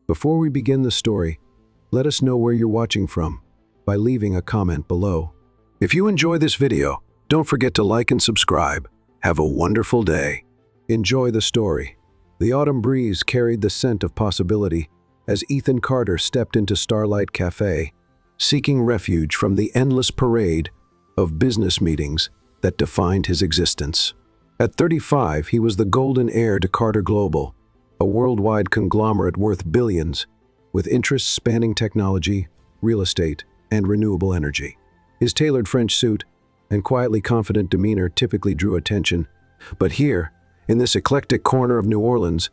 Before we begin the story, let us know where you're watching from by leaving a comment below. If you enjoy this video, don't forget to like and subscribe. Have a wonderful day. Enjoy the story. The autumn breeze carried the scent of possibility as Ethan Carter stepped into Starlight Cafe, seeking refuge from the endless parade of business meetings that defined his existence. At 35, he was the golden heir to Carter Global, a worldwide conglomerate worth billions, with interests spanning technology, real estate, and renewable energy. His tailored French suit and quietly confident demeanor typically drew attention, but here, in this eclectic corner of New Orleans,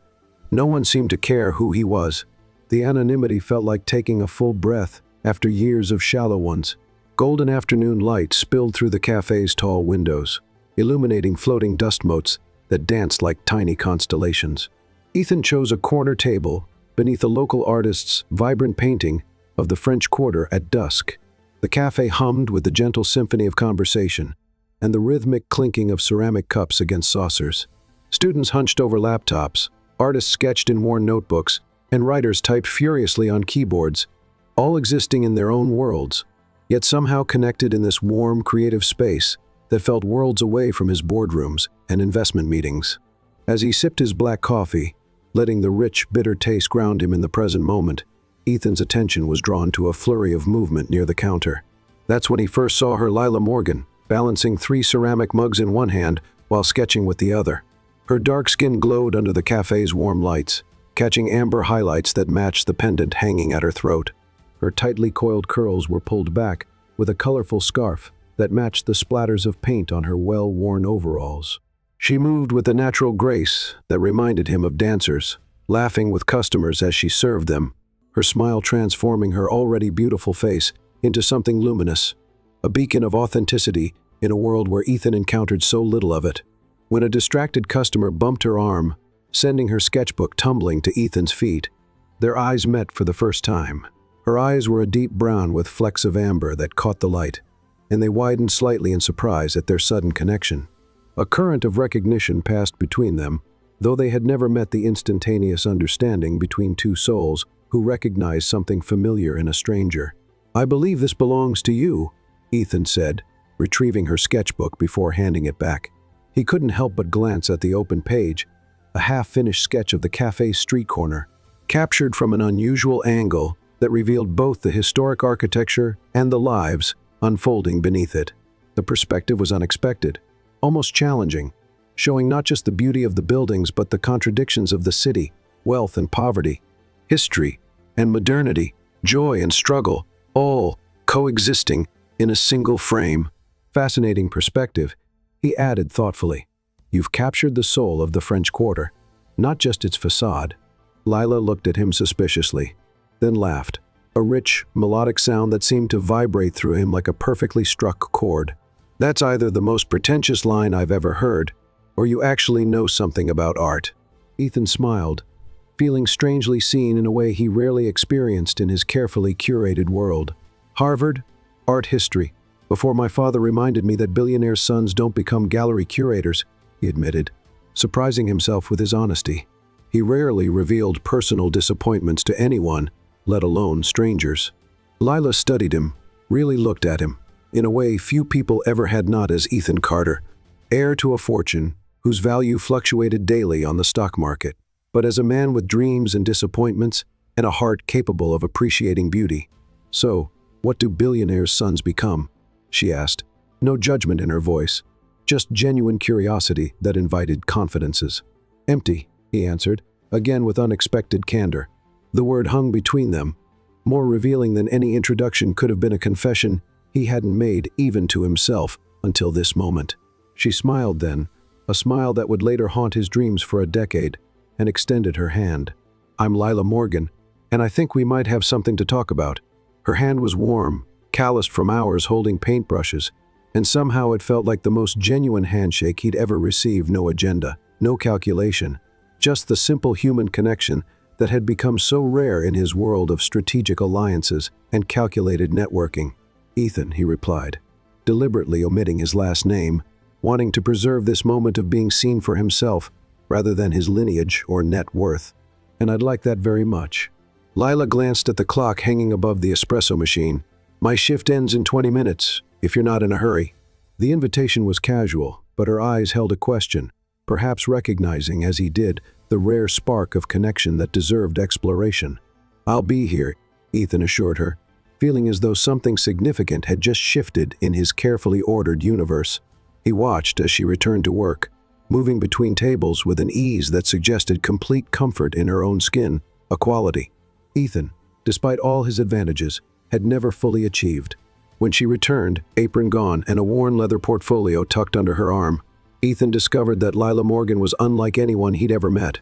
no one seemed to care who he was. The anonymity felt like taking a full breath after years of shallow ones. Golden afternoon light spilled through the cafe's tall windows, illuminating floating dust motes that danced like tiny constellations. Ethan chose a corner table beneath a local artist's vibrant painting of the French Quarter at dusk. The cafe hummed with the gentle symphony of conversation and the rhythmic clinking of ceramic cups against saucers. Students hunched over laptops, artists sketched in worn notebooks, and writers typed furiously on keyboards, all existing in their own worlds, yet somehow connected in this warm, creative space that felt worlds away from his boardrooms and investment meetings. As he sipped his black coffee, letting the rich, bitter taste ground him in the present moment, Ethan's attention was drawn to a flurry of movement near the counter. That's when he first saw her, Lila Morgan, balancing 3 ceramic mugs in one hand while sketching with the other. Her dark skin glowed under the cafe's warm lights, catching amber highlights that matched the pendant hanging at her throat. Her tightly coiled curls were pulled back with a colorful scarf that matched the splatters of paint on her well-worn overalls. She moved with a natural grace that reminded him of dancers, laughing with customers as she served them, her smile transforming her already beautiful face into something luminous, a beacon of authenticity in a world where Ethan encountered so little of it. When a distracted customer bumped her arm, sending her sketchbook tumbling to Ethan's feet, their eyes met for the first time. Her eyes were a deep brown with flecks of amber that caught the light, and they widened slightly in surprise at their sudden connection. A current of recognition passed between them, though they had never met the instantaneous understanding between two souls who recognized something familiar in a stranger. "I believe this belongs to you," Ethan said, retrieving her sketchbook before handing it back. He couldn't help but glance at the open page, a half-finished sketch of the cafe's street corner, captured from an unusual angle that revealed both the historic architecture and the lives unfolding beneath it. The perspective was unexpected, almost challenging, showing not just the beauty of the buildings but the contradictions of the city, wealth and poverty, history and modernity, joy and struggle, all coexisting in a single frame. Fascinating perspective, he added thoughtfully. "You've captured the soul of the French Quarter, not just its facade." Lila looked at him suspiciously, then laughed, a rich, melodic sound that seemed to vibrate through him like a perfectly struck chord. "That's either the most pretentious line I've ever heard, or you actually know something about art." Ethan smiled, feeling strangely seen in a way he rarely experienced in his carefully curated world. "Harvard, art history, before my father reminded me that billionaire sons don't become gallery curators," he admitted, surprising himself with his honesty. He rarely revealed personal disappointments to anyone, let alone strangers. Lila studied him, really looked at him, in a way few people ever had, not as Ethan Carter, heir to a fortune whose value fluctuated daily on the stock market, but as a man with dreams and disappointments and a heart capable of appreciating beauty. "So, what do billionaires' sons become?" she asked, no judgment in her voice, just genuine curiosity that invited confidences. "Empty," he answered, again with unexpected candor. The word hung between them, more revealing than any introduction could have been, a confession he hadn't made even to himself until this moment. She smiled then, a smile that would later haunt his dreams for a decade, and extended her hand. "I'm Lila Morgan, and I think we might have something to talk about." Her hand was warm, calloused from hours holding paintbrushes, and somehow it felt like the most genuine handshake he'd ever received. No agenda, no calculation, just the simple human connection that had become so rare in his world of strategic alliances and calculated networking. "Ethan," he replied, deliberately omitting his last name, wanting to preserve this moment of being seen for himself rather than his lineage or net worth. "And I'd like that very much." Lila glanced at the clock hanging above the espresso machine. My shift ends in 20 minutes, if you're not in a hurry. The invitation was casual, but her eyes held a question, perhaps recognizing, as he did, the rare spark of connection that deserved exploration. I'll be here, Ethan assured her, feeling as though something significant had just shifted in his carefully ordered universe. He watched as she returned to work, moving between tables with an ease that suggested complete comfort in her own skin, a quality Ethan, despite all his advantages, had never fully achieved. When she returned, apron gone and a worn leather portfolio tucked under her arm, Ethan discovered that Lila Morgan was unlike anyone he'd ever met.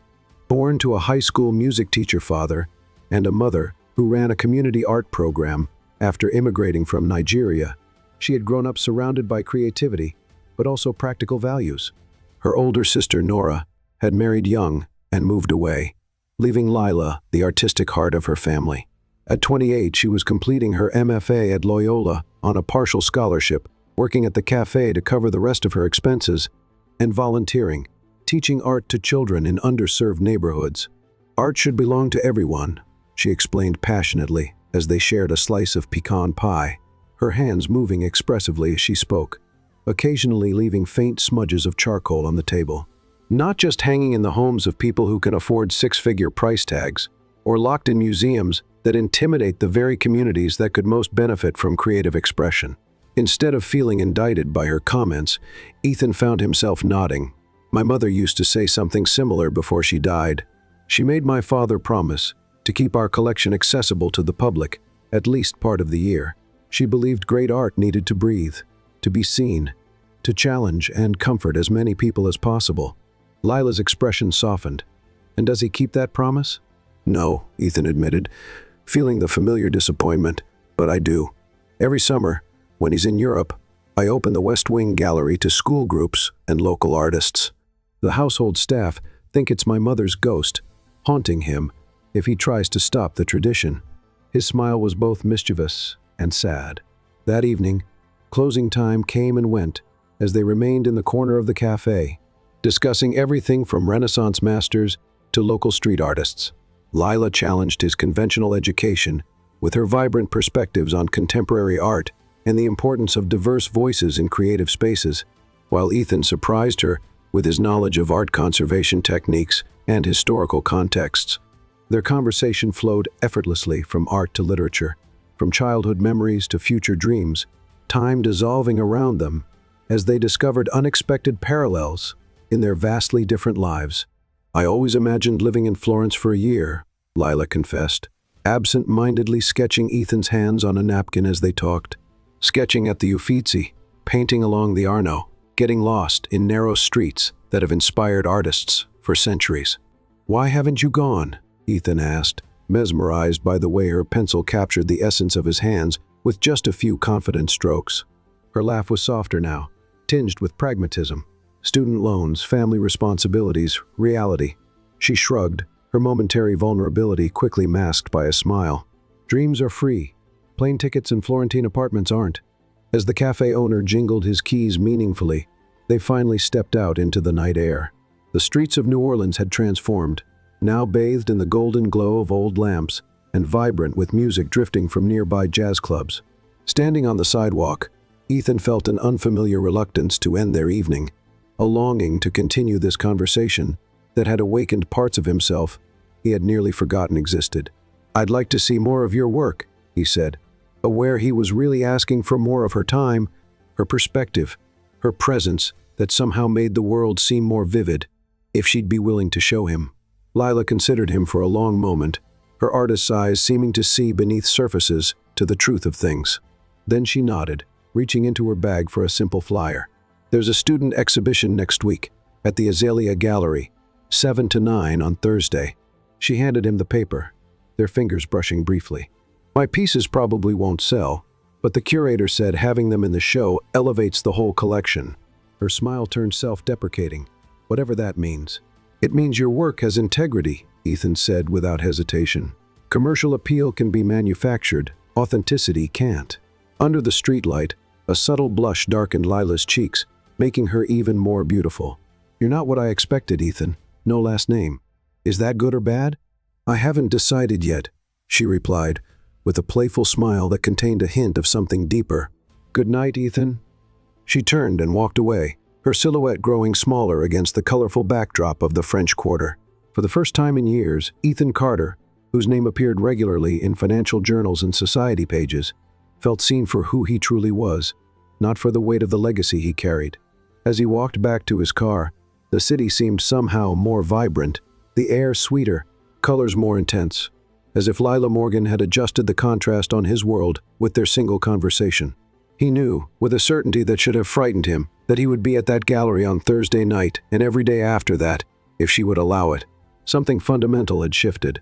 Born to a high school music teacher father and a mother who ran a community art program after immigrating from Nigeria, she had grown up surrounded by creativity, but also practical values. Her older sister, Nora, had married young and moved away, leaving Lila the artistic heart of her family. At 28, she was completing her MFA at Loyola on a partial scholarship, working at the cafe to cover the rest of her expenses, and volunteering, teaching art to children in underserved neighborhoods. Art should belong to everyone, she explained passionately as they shared a slice of pecan pie, her hands moving expressively as she spoke, occasionally leaving faint smudges of charcoal on the table. Not just hanging in the homes of people who can afford six-figure price tags, or locked in museums that intimidate the very communities that could most benefit from creative expression. Instead of feeling indicted by her comments, Ethan found himself nodding. My mother used to say something similar before she died. She made my father promise to keep our collection accessible to the public, at least part of the year. She believed great art needed to breathe, to be seen, to challenge and comfort as many people as possible. Lila's expression softened. And does he keep that promise? No, Ethan admitted, feeling the familiar disappointment, but I do. Every summer, when he's in Europe, I open the West Wing Gallery to school groups and local artists. The household staff think it's my mother's ghost, haunting him if he tries to stop the tradition. His smile was both mischievous and sad. That evening, closing time came and went as they remained in the corner of the cafe, discussing everything from Renaissance masters to local street artists. Lila challenged his conventional education with her vibrant perspectives on contemporary art and the importance of diverse voices in creative spaces, while Ethan surprised her with his knowledge of art conservation techniques and historical contexts. Their conversation flowed effortlessly from art to literature, from childhood memories to future dreams, time dissolving around them as they discovered unexpected parallels in their vastly different lives. I always imagined living in Florence for a year, Lila confessed, absent-mindedly sketching Ethan's hands on a napkin as they talked, sketching at the Uffizi, painting along the Arno, getting lost in narrow streets that have inspired artists for centuries. Why haven't you gone? Ethan asked, mesmerized by the way her pencil captured the essence of his hands with just a few confident strokes. Her laugh was softer now, tinged with pragmatism. Student loans, family responsibilities, reality. She shrugged, her momentary vulnerability quickly masked by a smile. Dreams are free. Plane tickets and Florentine apartments aren't. As the cafe owner jingled his keys meaningfully, they finally stepped out into the night air. The streets of New Orleans had transformed, now bathed in the golden glow of old lamps and vibrant with music drifting from nearby jazz clubs. Standing on the sidewalk, Ethan felt an unfamiliar reluctance to end their evening, a longing to continue this conversation that had awakened parts of himself he had nearly forgotten existed. I'd like to see more of your work, he said, aware he was really asking for more of her time, her perspective, her presence that somehow made the world seem more vivid, if she'd be willing to show him. Lila considered him for a long moment, her artist's eyes seeming to see beneath surfaces to the truth of things. Then she nodded, reaching into her bag for a simple flyer. There's a student exhibition next week at the Azalea Gallery, 7 to 9 on Thursday. She handed him the paper, their fingers brushing briefly. My pieces probably won't sell, but the curator said having them in the show elevates the whole collection. Her smile turned self-deprecating, whatever that means. It means your work has integrity, Ethan said without hesitation. Commercial appeal can be manufactured, authenticity can't. Under the streetlight, a subtle blush darkened Lila's cheeks, making her even more beautiful. You're not what I expected, Ethan. No last name. Is that good or bad? I haven't decided yet, she replied, with a playful smile that contained a hint of something deeper. "Good night, Ethan." She turned and walked away, her silhouette growing smaller against the colorful backdrop of the French Quarter. For the first time in years, Ethan Carter, whose name appeared regularly in financial journals and society pages, felt seen for who he truly was, not for the weight of the legacy he carried. As he walked back to his car, the city seemed somehow more vibrant, the air sweeter, colors more intense, as if Lila Morgan had adjusted the contrast on his world with their single conversation. He knew, with a certainty that should have frightened him, that he would be at that gallery on Thursday night and every day after that, if she would allow it. Something fundamental had shifted,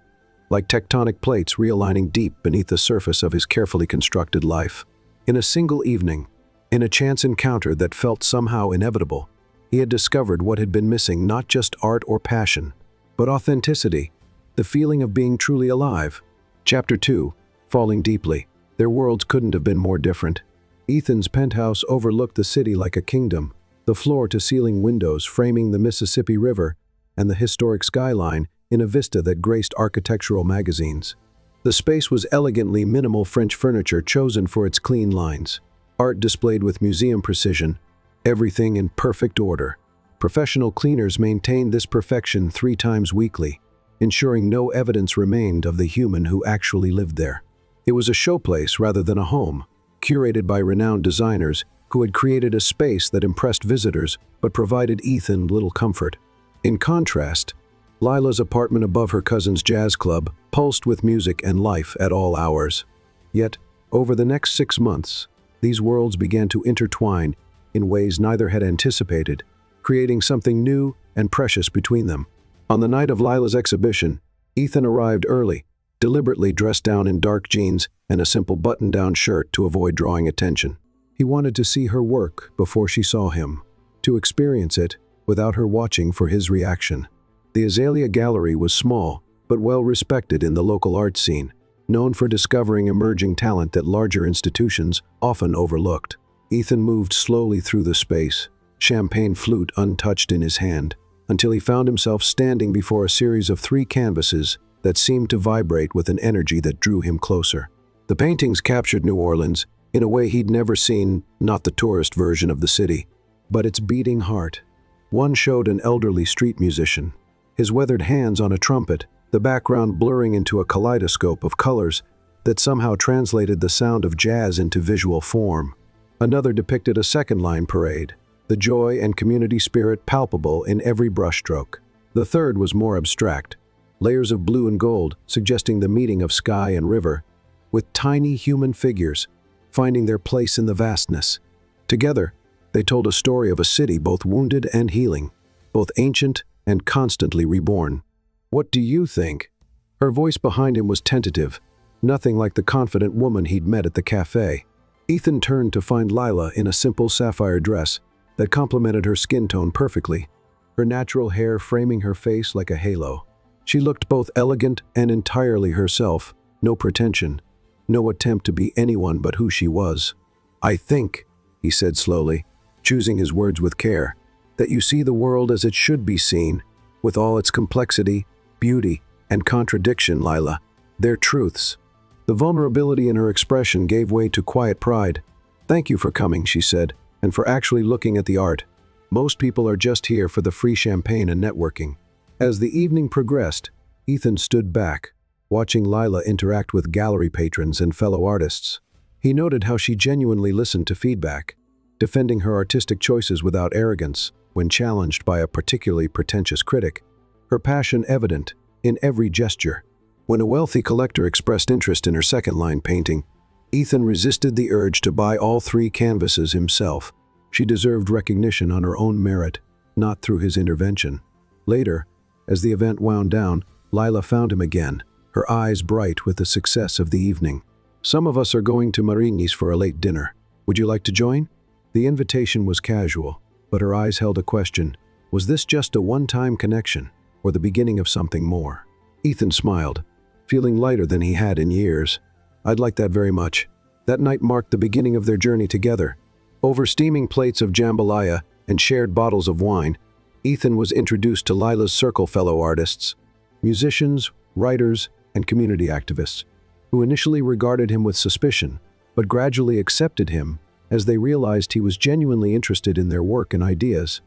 like tectonic plates realigning deep beneath the surface of his carefully constructed life. In a single evening, in a chance encounter that felt somehow inevitable, he had discovered what had been missing: not just art or passion, but authenticity, the feeling of being truly alive. Chapter 2. Falling deeply. Their worlds couldn't have been more different. Ethan's penthouse overlooked the city like a kingdom, the floor-to-ceiling windows framing the Mississippi River and the historic skyline in a vista that graced architectural magazines. The space was elegantly minimal French furniture chosen for its clean lines, art displayed with museum precision, everything in perfect order. Professional cleaners maintained this perfection 3 times weekly, ensuring no evidence remained of the human who actually lived there. It was a showplace rather than a home, curated by renowned designers who had created a space that impressed visitors but provided Ethan little comfort. In contrast, Lila's apartment above her cousin's jazz club pulsed with music and life at all hours. Yet, over the next 6 months, these worlds began to intertwine in ways neither had anticipated, creating something new and precious between them. On the night of Lila's exhibition, Ethan arrived early, deliberately dressed down in dark jeans and a simple button-down shirt to avoid drawing attention. He wanted to see her work before she saw him, to experience it without her watching for his reaction. The Azalea Gallery was small, but well respected in the local art scene, known for discovering emerging talent that larger institutions often overlooked. Ethan moved slowly through the space, champagne flute untouched in his hand, until he found himself standing before a series of 3 canvases that seemed to vibrate with an energy that drew him closer. The paintings captured New Orleans in a way he'd never seen, not the tourist version of the city, but its beating heart. One showed an elderly street musician, his weathered hands on a trumpet, the background blurring into a kaleidoscope of colors that somehow translated the sound of jazz into visual form. Another depicted a second-line parade, the joy and community spirit palpable in every brushstroke. The third was more abstract, layers of blue and gold suggesting the meeting of sky and river, with tiny human figures finding their place in the vastness. Together, they told a story of a city both wounded and healing, both ancient and constantly reborn. "What do you think?" Her voice behind him was tentative, nothing like the confident woman he'd met at the cafe. Ethan turned to find Lila in a simple sapphire dress that complemented her skin tone perfectly, her natural hair framing her face like a halo. She looked both elegant and entirely herself, no pretension, no attempt to be anyone but who she was. "I think," he said slowly, choosing his words with care, "that you see the world as it should be seen, with all its complexity, beauty, and contradiction, Lila. They're truths." The vulnerability in her expression gave way to quiet pride. "Thank you for coming," she said, "and for actually looking at the art. Most people are just here for the free champagne and networking." As the evening progressed, Ethan stood back, watching Lila interact with gallery patrons and fellow artists. He noted how she genuinely listened to feedback, defending her artistic choices without arrogance when challenged by a particularly pretentious critic, her passion evident in every gesture. When a wealthy collector expressed interest in her second-line painting, Ethan resisted the urge to buy all 3 canvases himself. She deserved recognition on her own merit, not through his intervention. Later, as the event wound down, Lila found him again, her eyes bright with the success of the evening. "Some of us are going to Marigny's for a late dinner. Would you like to join?" The invitation was casual, but her eyes held a question. Was this just a one-time connection, or the beginning of something more? Ethan smiled, feeling lighter than he had in years. "I'd like that very much." That night marked the beginning of their journey together. Over steaming plates of jambalaya and shared bottles of wine, Ethan was introduced to Lila's circle fellow artists, musicians, writers, and community activists. who initially regarded him with suspicion, but gradually accepted him as they realized he was genuinely interested in their work and ideas,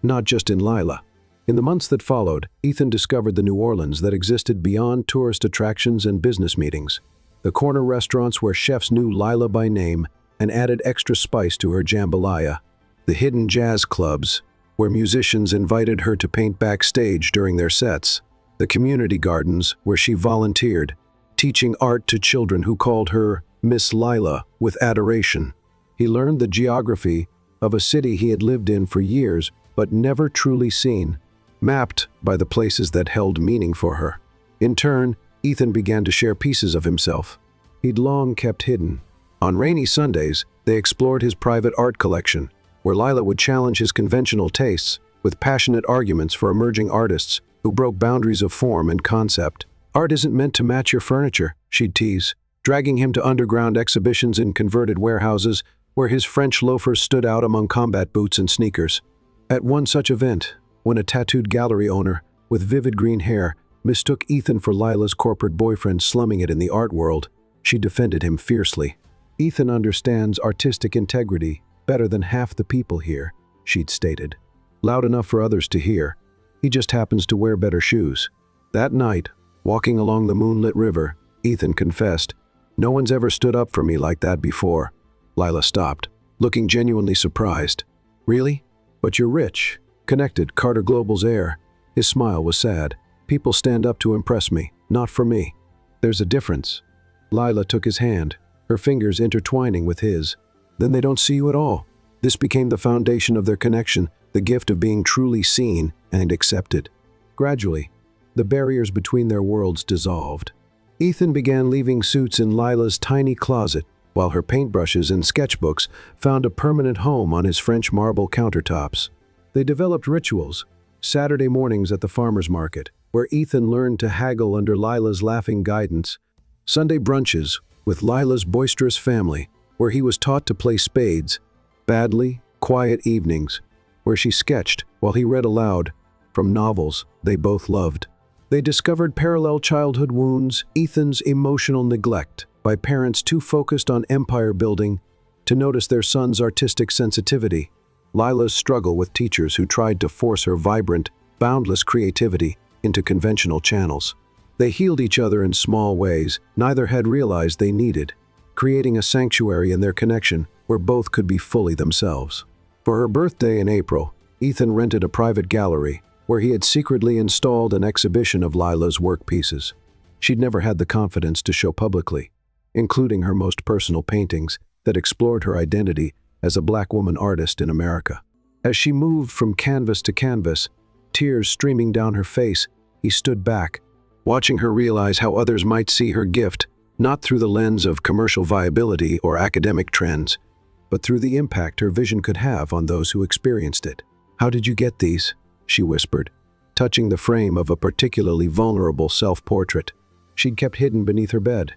not just in Lila. In the months that followed, Ethan discovered the New Orleans that existed beyond tourist attractions and business meetings. The corner restaurants where chefs knew Lila by name and added extra spice to her jambalaya. The hidden jazz clubs, where musicians invited her to paint backstage during their sets. The community gardens, where she volunteered, teaching art to children who called her Miss Lila with adoration. He learned the geography of a city he had lived in for years but never truly seen, mapped by the places that held meaning for her. In turn, Ethan began to share pieces of himself he'd long kept hidden. On rainy Sundays, they explored his private art collection, where Lila would challenge his conventional tastes with passionate arguments for emerging artists who broke boundaries of form and concept. "Art isn't meant to match your furniture," she'd tease, dragging him to underground exhibitions in converted warehouses where his French loafers stood out among combat boots and sneakers. At one such event, when a tattooed gallery owner with vivid green hair mistook Ethan for Lila's corporate boyfriend slumming it in the art world, she defended him fiercely. "Ethan understands artistic integrity better than half the people here," she'd stated. Loud enough for others to hear. "He just happens to wear better shoes." That night, walking along the moonlit river, Ethan confessed, "No one's ever stood up for me like that before." Lila stopped, looking genuinely surprised. "Really? But you're rich, connected, Carter Global's heir." His smile was sad. "People stand up to impress me, not for me." "There's a difference." Lila took his hand, her fingers intertwining with his. "Then they don't see you at all." This became the foundation of their connection, the gift of being truly seen and accepted. Gradually, the barriers between their worlds dissolved. Ethan began leaving suits in Lila's tiny closet, while her paintbrushes and sketchbooks found a permanent home on his French marble countertops. They developed rituals, Saturday mornings at the farmer's market, where Ethan learned to haggle under Lila's laughing guidance, Sunday brunches with Lila's boisterous family, where he was taught to play spades, badly, quiet evenings, where she sketched while he read aloud from novels they both loved. They discovered parallel childhood wounds, Ethan's emotional neglect by parents too focused on empire building to notice their son's artistic sensitivity, Lila's struggle with teachers who tried to force her vibrant, boundless creativity into conventional channels. They healed each other in small ways neither had realized they needed, creating a sanctuary in their connection where both could be fully themselves. For her birthday in April, Ethan rented a private gallery where he had secretly installed an exhibition of Lila's work pieces. She'd never had the confidence to show publicly, including her most personal paintings that explored her identity as a Black woman artist in America. As she moved from canvas to canvas, tears streaming down her face, he stood back, watching her realize how others might see her gift, not through the lens of commercial viability or academic trends, but through the impact her vision could have on those who experienced it. "How did you get these?" she whispered, touching the frame of a particularly vulnerable self-portrait she'd kept hidden beneath her bed.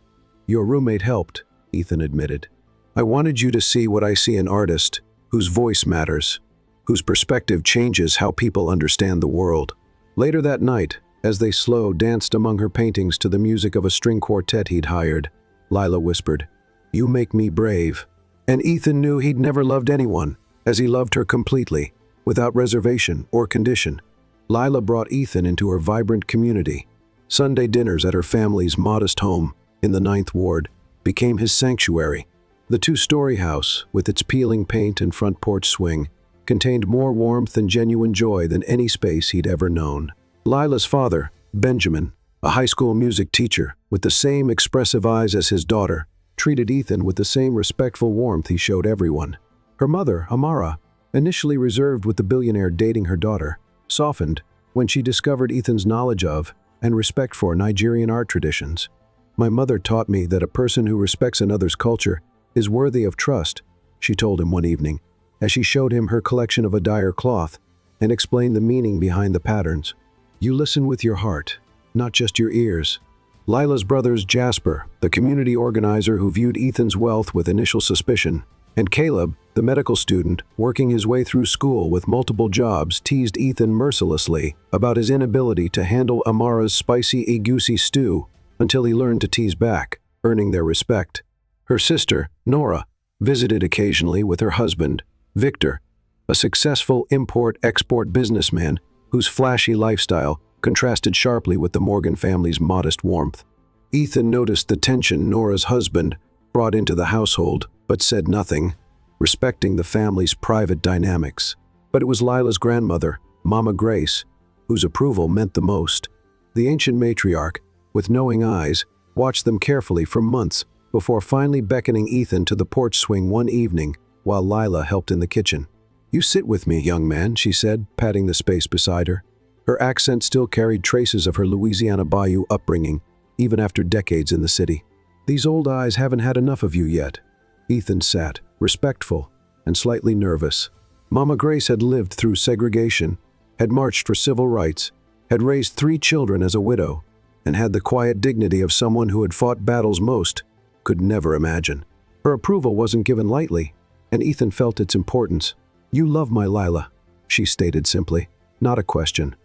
"Your roommate helped," Ethan admitted. "I wanted you to see what I see in artists, whose voice matters, whose perspective changes how people understand the world." Later that night, as they slow danced among her paintings to the music of a string quartet he'd hired, Lila whispered, "You make me brave." And Ethan knew he'd never loved anyone as he loved her completely, without reservation or condition. Lila brought Ethan into her vibrant community. Sunday dinners at her family's modest home in the 9th Ward became his sanctuary. The two-story house, with its peeling paint and front porch swing, contained more warmth and genuine joy than any space he'd ever known. Lila's father, Benjamin, a high school music teacher with the same expressive eyes as his daughter, treated Ethan with the same respectful warmth he showed everyone. Her mother, Amara, initially reserved with the billionaire dating her daughter, softened when she discovered Ethan's knowledge of and respect for Nigerian art traditions. "My mother taught me that a person who respects another's culture is worthy of trust," she told him one evening, as she showed him her collection of Adire cloth and explained the meaning behind the patterns. "You listen with your heart, not just your ears." Lila's brothers Jasper, the community organizer who viewed Ethan's wealth with initial suspicion, and Caleb, the medical student working his way through school with multiple jobs, teased Ethan mercilessly about his inability to handle Amara's spicy egusi stew until he learned to tease back. earning their respect. Her sister, Nora, visited occasionally with her husband, Victor, a successful import-export businessman whose flashy lifestyle contrasted sharply with the Morgan family's modest warmth. Ethan noticed the tension Nora's husband brought into the household, but said nothing, respecting the family's private dynamics. But it was Lila's grandmother, Mama Grace, whose approval meant the most. The ancient matriarch, with knowing eyes, watched them carefully for months before finally beckoning Ethan to the porch swing one evening while Lila helped in the kitchen. "You sit with me, young man," she said, patting the space beside her. Her accent still carried traces of her Louisiana Bayou upbringing, even after decades in the city. "These old eyes haven't had enough of you yet." Ethan sat, respectful and slightly nervous. Mama Grace had lived through segregation, had marched for civil rights, had raised 3 children as a widow, and had the quiet dignity of someone who had fought battles most could never imagine. Her approval wasn't given lightly, and Ethan felt its importance. "You love my Lila," she stated simply, not a question.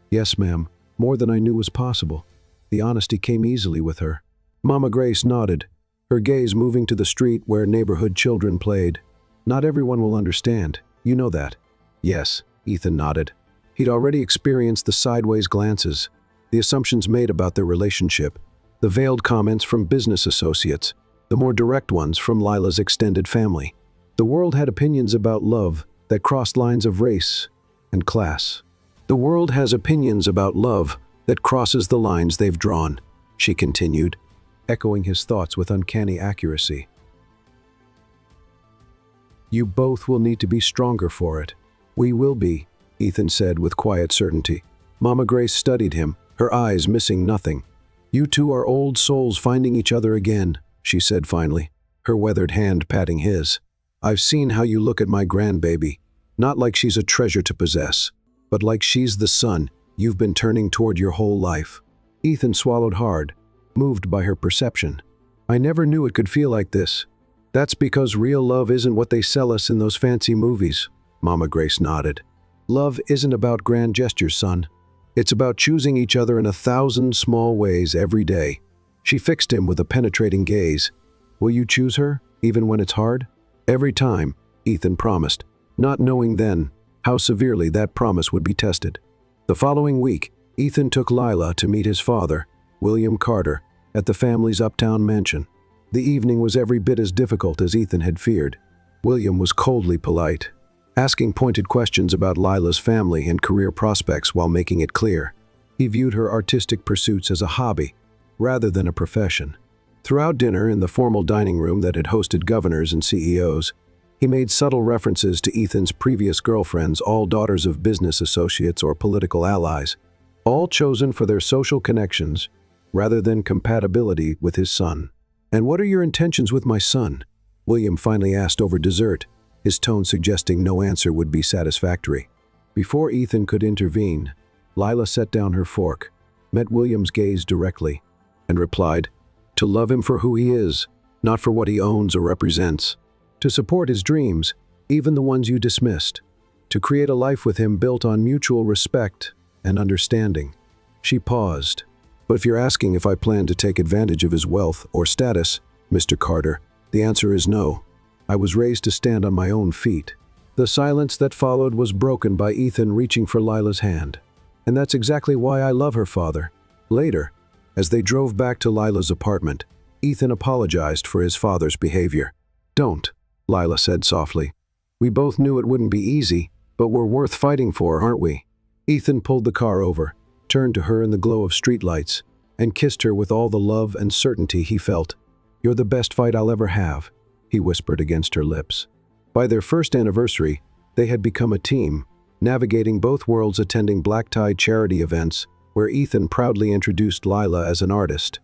"Yes, ma'am, more than I knew was possible." The honesty came easily with her. Mama Grace nodded, her gaze moving to the street where neighborhood children played. "Not everyone will understand, you know that." "Yes," Ethan nodded. He'd already experienced the sideways glances, the assumptions made about their relationship, the veiled comments from business associates, the more direct ones from Lila's extended family. The world had opinions about love that crossed lines of race and class. "The world has opinions about love that crosses the lines they've drawn," she continued, echoing his thoughts with uncanny accuracy. "You both will need to be stronger for it." "We will be," Ethan said with quiet certainty. Mama Grace studied him, her eyes missing nothing. "You two are old souls finding each other again," she said finally, her weathered hand patting his. "I've seen how you look at my grandbaby, not like she's a treasure to possess, but like she's the son you've been turning toward your whole life." Ethan swallowed hard, moved by her perception. "I never knew it could feel like this." "That's because real love isn't what they sell us in those fancy movies," Mama Grace nodded. "Love isn't about grand gestures, son. It's about choosing each other in 1,000 small ways every day." She fixed him with a penetrating gaze. "Will you choose her, even when it's hard?" "Every time," Ethan promised, not knowing then how severely that promise would be tested. The following week, Ethan took Lila to meet his father, William Carter, at the family's uptown mansion. The evening was every bit as difficult as Ethan had feared. William was coldly polite, asking pointed questions about Lila's family and career prospects while making it clear he viewed her artistic pursuits as a hobby rather than a profession. Throughout dinner in the formal dining room that had hosted governors and CEOs, he made subtle references to Ethan's previous girlfriends, all daughters of business associates or political allies, all chosen for their social connections rather than compatibility with his son. "And what are your intentions with my son?" William finally asked over dessert, his tone suggesting no answer would be satisfactory. Before Ethan could intervene, Lila set down her fork, met William's gaze directly, and replied, "To love him for who he is, not for what he owns or represents. To support his dreams, even the ones you dismissed. To create a life with him built on mutual respect and understanding." She paused. "But if you're asking if I plan to take advantage of his wealth or status, Mr. Carter, the answer is no. I was raised to stand on my own feet." The silence that followed was broken by Ethan reaching for Lila's hand. "And that's exactly why I love her, father." Later, as they drove back to Lila's apartment, Ethan apologized for his father's behavior. "Don't," Lila said softly. "We both knew it wouldn't be easy, but we're worth fighting for, aren't we?" Ethan pulled the car over, turned to her in the glow of streetlights, and kissed her with all the love and certainty he felt. "You're the best fight I'll ever have," he whispered against her lips. By their first anniversary, they had become a team, navigating both worlds, attending black-tie charity events where Ethan proudly introduced Lila as an artist,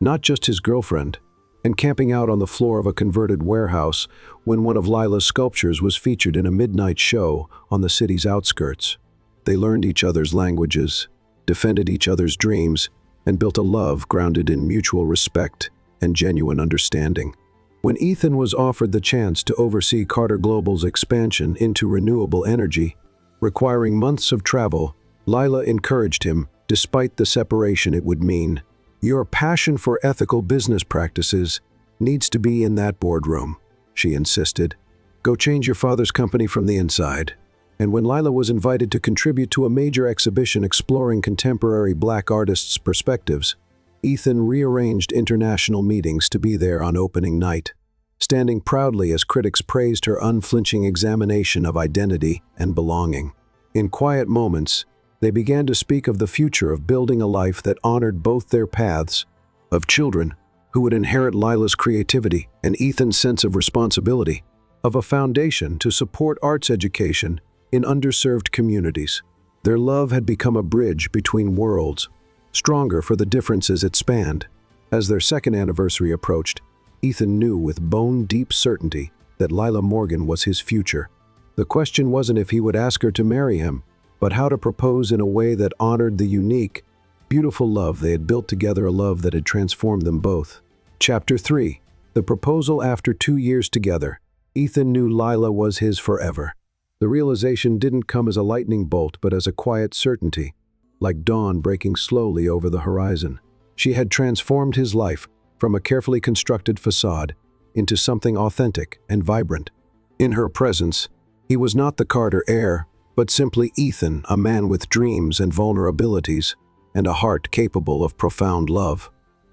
not just his girlfriend, and camping out on the floor of a converted warehouse when one of Lila's sculptures was featured in a midnight show on the city's outskirts. They learned each other's languages, defended each other's dreams, and built a love grounded in mutual respect and genuine understanding. When Ethan was offered the chance to oversee Carter Global's expansion into renewable energy, requiring months of travel, Lila encouraged him, despite the separation it would mean. Your passion for ethical business practices needs to be in that boardroom, she insisted. Go change your father's company from the inside. And when Lila was invited to contribute to a major exhibition exploring contemporary Black artists' perspectives, Ethan rearranged international meetings to be there on opening night, standing proudly as critics praised her unflinching examination of identity and belonging. In quiet moments, they began to speak of the future of building a life that honored both their paths, of children who would inherit Lila's creativity and Ethan's sense of responsibility, of a foundation to support arts education in underserved communities. Their love had become a bridge between worlds, stronger for the differences it spanned. As their second anniversary approached, Ethan knew with bone-deep certainty that Lila Morgan was his future. The question wasn't if he would ask her to marry him, but how to propose in a way that honored the unique, beautiful love they had built together, a love that had transformed them both. Chapter 3. The proposal. After 2 years together, Ethan knew Lila was his forever. The realization didn't come as a lightning bolt, but as a quiet certainty, like dawn breaking slowly over the horizon. She had transformed his life from a carefully constructed facade into something authentic and vibrant. In her presence, he was not the Carter heir, but simply Ethan, a man with dreams and vulnerabilities, and a heart capable of profound love.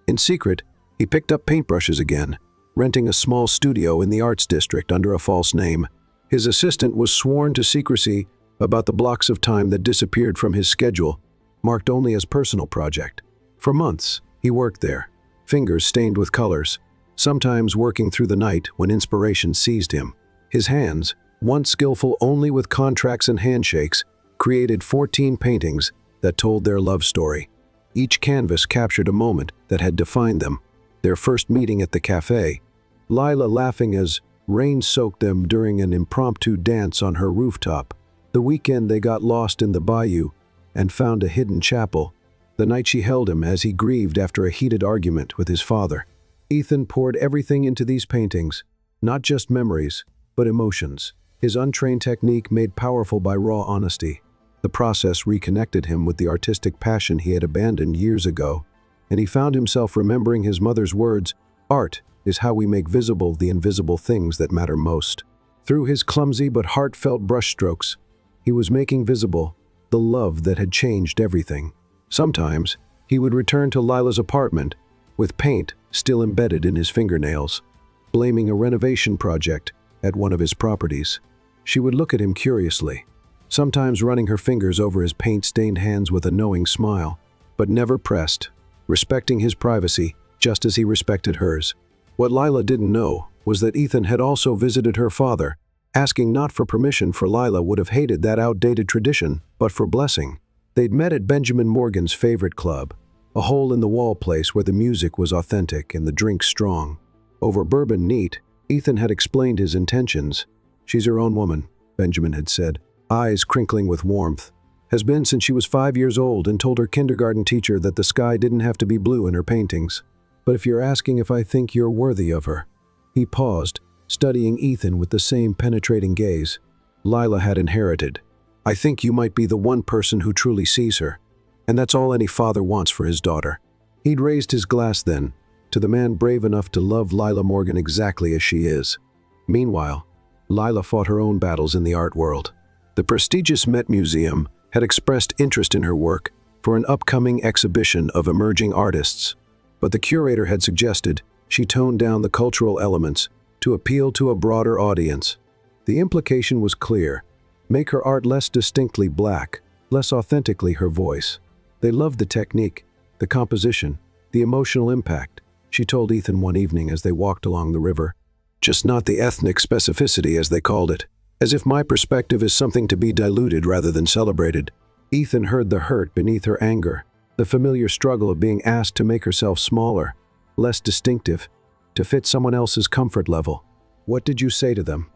In secret, he picked up paintbrushes again, renting a small studio in the arts district under a false name. His assistant was sworn to secrecy about the blocks of time that disappeared from his schedule, marked only as personal project. For months, he worked there, fingers stained with colors, sometimes working through the night when inspiration seized him. His hands, once skillful only with contracts and handshakes, created 14 paintings that told their love story. Each canvas captured a moment that had defined them. Their first meeting at the cafe, Lila laughing as rain soaked them during an impromptu dance on her rooftop. The weekend they got lost in the bayou and found a hidden chapel. The night she held him as he grieved after a heated argument with his father. Ethan poured everything into these paintings, not just memories, but emotions. His untrained technique made powerful by raw honesty. The process reconnected him with the artistic passion he had abandoned years ago, and he found himself remembering his mother's words, "Art is how we make visible the invisible things that matter most." Through his clumsy but heartfelt brushstrokes, he was making visible the love that had changed everything. Sometimes, he would return to Lila's apartment, with paint still embedded in his fingernails, blaming a renovation project at one of his properties. She would look at him curiously, sometimes running her fingers over his paint-stained hands with a knowing smile, but never pressed, respecting his privacy just as he respected hers. What Lila didn't know was that Ethan had also visited her father, asking not for permission, for Lila would have hated that outdated tradition, but for blessing. They'd met at Benjamin Morgan's favorite club, a hole-in-the-wall place where the music was authentic and the drinks strong. Over bourbon neat, Ethan had explained his intentions. "She's her own woman," Benjamin had said, eyes crinkling with warmth. "Has been since she was 5 years old and told her kindergarten teacher that the sky didn't have to be blue in her paintings. But if you're asking if I think you're worthy of her." He paused, studying Ethan with the same penetrating gaze Lila had inherited. "I think you might be the one person who truly sees her, and that's all any father wants for his daughter." He'd raised his glass then, to the man brave enough to love Lila Morgan exactly as she is. Meanwhile, Lila fought her own battles in the art world. The prestigious Met Museum had expressed interest in her work for an upcoming exhibition of emerging artists, but the curator had suggested she tone down the cultural elements to appeal to a broader audience. The implication was clear: make her art less distinctly Black, less authentically her voice. They loved the technique, the composition, the emotional impact, she told Ethan one evening as they walked along the river. "Just not the ethnic specificity, as they called it. As if my perspective is something to be diluted rather than celebrated." Ethan heard the hurt beneath her anger, the familiar struggle of being asked to make herself smaller, less distinctive, to fit someone else's comfort level. "What did you say to them?"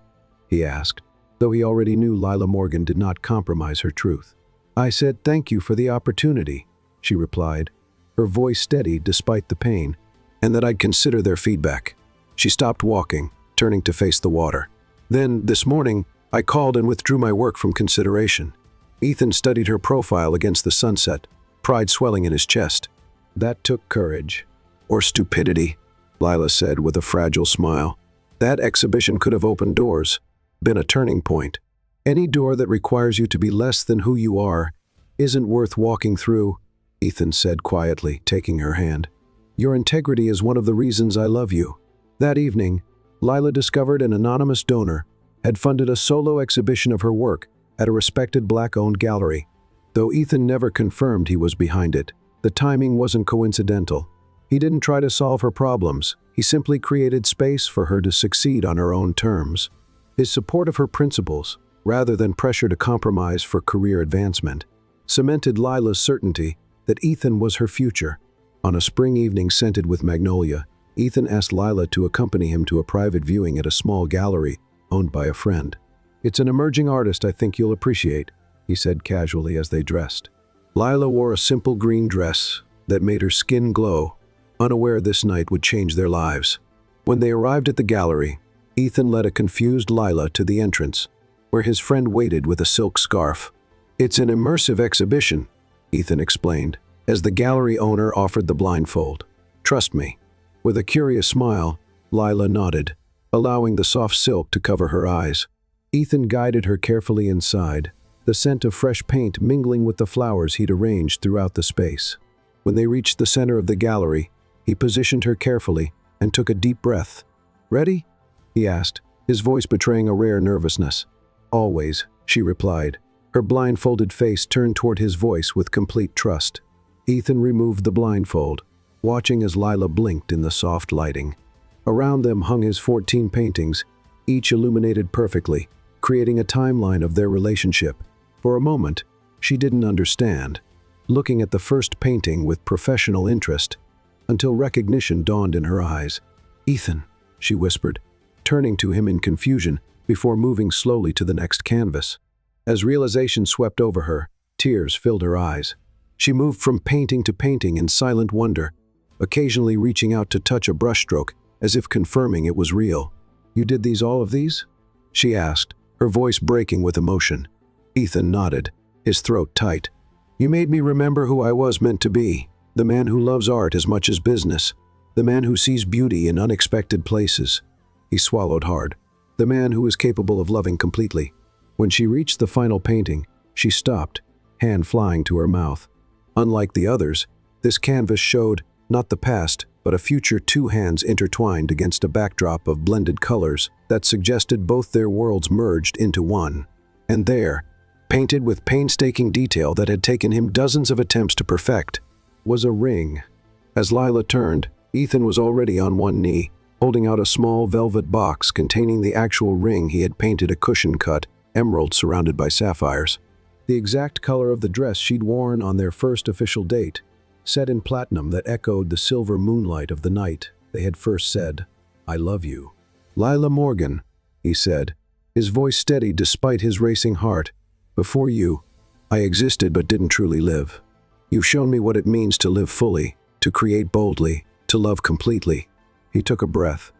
he asked, though he already knew Lila Morgan did not compromise her truth. "I said thank you for the opportunity," she replied, her voice steady despite the pain, "and that I'd consider their feedback." She stopped walking, turning to face the water. "Then, this morning, I called and withdrew my work from consideration." Ethan studied her profile against the sunset, pride swelling in his chest. That took courage. Or stupidity, Lila said with a fragile smile. That exhibition could have opened doors, been a turning point. Any door that requires you to be less than who you are isn't worth walking through, Ethan said quietly, taking her hand. Your integrity is one of the reasons I love you. That evening, Lila discovered an anonymous donor had funded a solo exhibition of her work at a respected Black-owned gallery. Though Ethan never confirmed he was behind it, the timing wasn't coincidental. He didn't try to solve her problems. He simply created space for her to succeed on her own terms. His support of her principles, rather than pressure to compromise for career advancement, cemented Lila's certainty that Ethan was her future. On a spring evening scented with magnolia, Ethan asked Lila to accompany him to a private viewing at a small gallery owned by a friend. It's an emerging artist I think you'll appreciate, he said casually as they dressed. Lila wore a simple green dress that made her skin glow, unaware this night would change their lives. When they arrived at the gallery, Ethan led a confused Lila to the entrance, where his friend waited with a silk scarf. It's an immersive exhibition, Ethan explained, as the gallery owner offered the blindfold. Trust me. With a curious smile, Lila nodded, allowing the soft silk to cover her eyes. Ethan guided her carefully inside, the scent of fresh paint mingling with the flowers he'd arranged throughout the space. When they reached the center of the gallery, he positioned her carefully and took a deep breath. Ready? He asked, his voice betraying a rare nervousness. Always, she replied, her blindfolded face turned toward his voice with complete trust. Ethan removed the blindfold, watching as Lila blinked in the soft lighting. Around them hung his 14 paintings, each illuminated perfectly, creating a timeline of their relationship. For a moment, she didn't understand, looking at the first painting with professional interest, until recognition dawned in her eyes. Ethan, she whispered, turning to him in confusion before moving slowly to the next canvas. As realization swept over her, tears filled her eyes. She moved from painting to painting in silent wonder, occasionally reaching out to touch a brushstroke as if confirming it was real. You did all of these? She asked, her voice breaking with emotion. Ethan nodded, his throat tight. You made me remember who I was meant to be, the man who loves art as much as business, the man who sees beauty in unexpected places. He swallowed hard. The man who is capable of loving completely. When she reached the final painting, she stopped, hand flying to her mouth. Unlike the others, this canvas showed not the past, but a future, two hands intertwined against a backdrop of blended colors that suggested both their worlds merged into one. And there, painted with painstaking detail that had taken him dozens of attempts to perfect, was a ring. As Lila turned, Ethan was already on one knee, holding out a small velvet box containing the actual ring he had painted, a cushion-cut emerald surrounded by sapphires. The exact color of the dress she'd worn on their first official date, set in platinum that echoed the silver moonlight of the night they had first said, I love you. Lila Morgan, he said, his voice steady despite his racing heart. Before you, I existed but didn't truly live. You've shown me what it means to live fully, to create boldly, to love completely. He took a breath.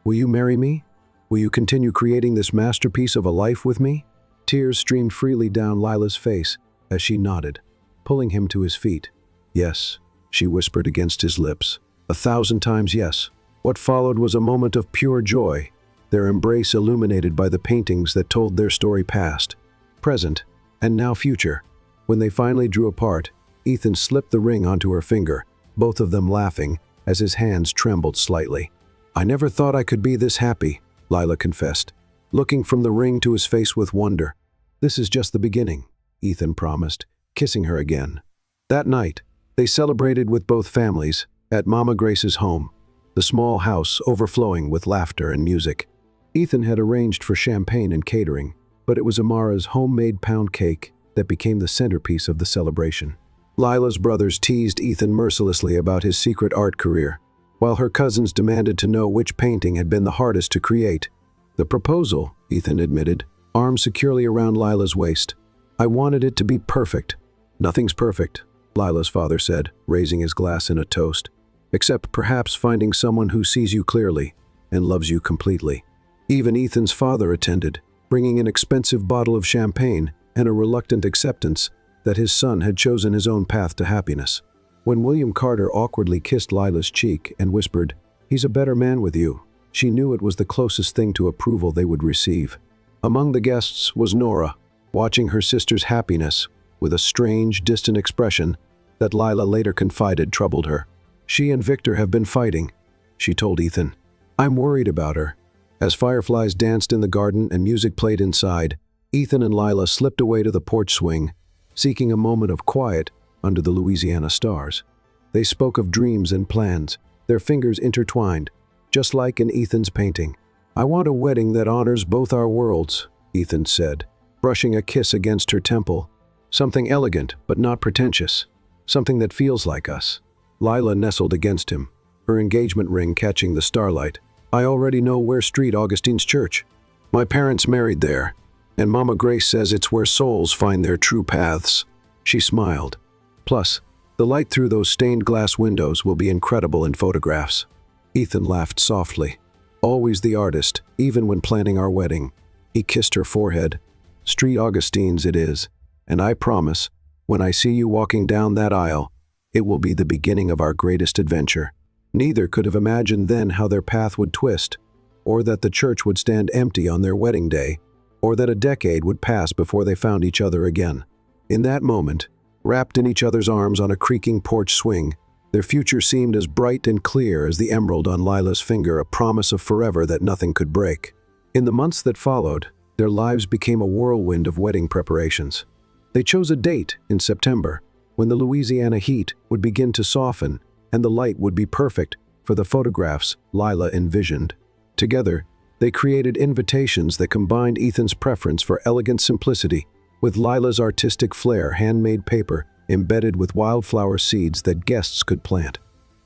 Will you marry me? Will you continue creating this masterpiece of a life with me? Tears streamed freely down Lila's face as she nodded, pulling him to his feet. Yes, she whispered against his lips. 1,000 times yes. What followed was a moment of pure joy, their embrace illuminated by the paintings that told their story past, present, and now future. When they finally drew apart, Ethan slipped the ring onto her finger, both of them laughing as his hands trembled slightly. I never thought I could be this happy, Lila confessed, looking from the ring to his face with wonder. This is just the beginning, Ethan promised, kissing her again. That night, they celebrated with both families at Mama Grace's home, the small house overflowing with laughter and music. Ethan had arranged for champagne and catering, but it was Amara's homemade pound cake that became the centerpiece of the celebration. Lila's brothers teased Ethan mercilessly about his secret art career, while her cousins demanded to know which painting had been the hardest to create. The proposal, Ethan admitted, arms securely around Lila's waist. I wanted it to be perfect. Nothing's perfect, Lila's father said, raising his glass in a toast, except perhaps finding someone who sees you clearly and loves you completely. Even Ethan's father attended, bringing an expensive bottle of champagne and a reluctant acceptance that his son had chosen his own path to happiness. When William Carter awkwardly kissed Lila's cheek and whispered, "He's a better man with you," she knew it was the closest thing to approval they would receive. Among the guests was Nora, watching her sister's happiness with a strange, distant expression that Lila later confided troubled her. "She and Victor have been fighting," she told Ethan. "I'm worried about her." As fireflies danced in the garden and music played inside, Ethan and Lila slipped away to the porch swing, seeking a moment of quiet under the Louisiana stars. They spoke of dreams and plans, their fingers intertwined, just like in Ethan's painting. "I want a wedding that honors both our worlds," Ethan said, brushing a kiss against her temple. "Something elegant but not pretentious. Something that feels like us." Lila nestled against him, her engagement ring catching the starlight. "I already know where Street Augustine's church. My parents married there, and Mama Grace says it's where souls find their true paths." She smiled. "Plus, the light through those stained glass windows will be incredible in photographs." Ethan laughed softly. "Always the artist, even when planning our wedding." He kissed her forehead. "Street Augustine's it is, and I promise, when I see you walking down that aisle, it will be the beginning of our greatest adventure." Neither could have imagined then how their path would twist, or that the church would stand empty on their wedding day, or that a decade would pass before they found each other again. In that moment, wrapped in each other's arms on a creaking porch swing, their future seemed as bright and clear as the emerald on Lila's finger, a promise of forever that nothing could break. In the months that followed, their lives became a whirlwind of wedding preparations. They chose a date in September, when the Louisiana heat would begin to soften and the light would be perfect for the photographs Lila envisioned. Together, they created invitations that combined Ethan's preference for elegant simplicity with Lila's artistic flair, handmade paper embedded with wildflower seeds that guests could plant.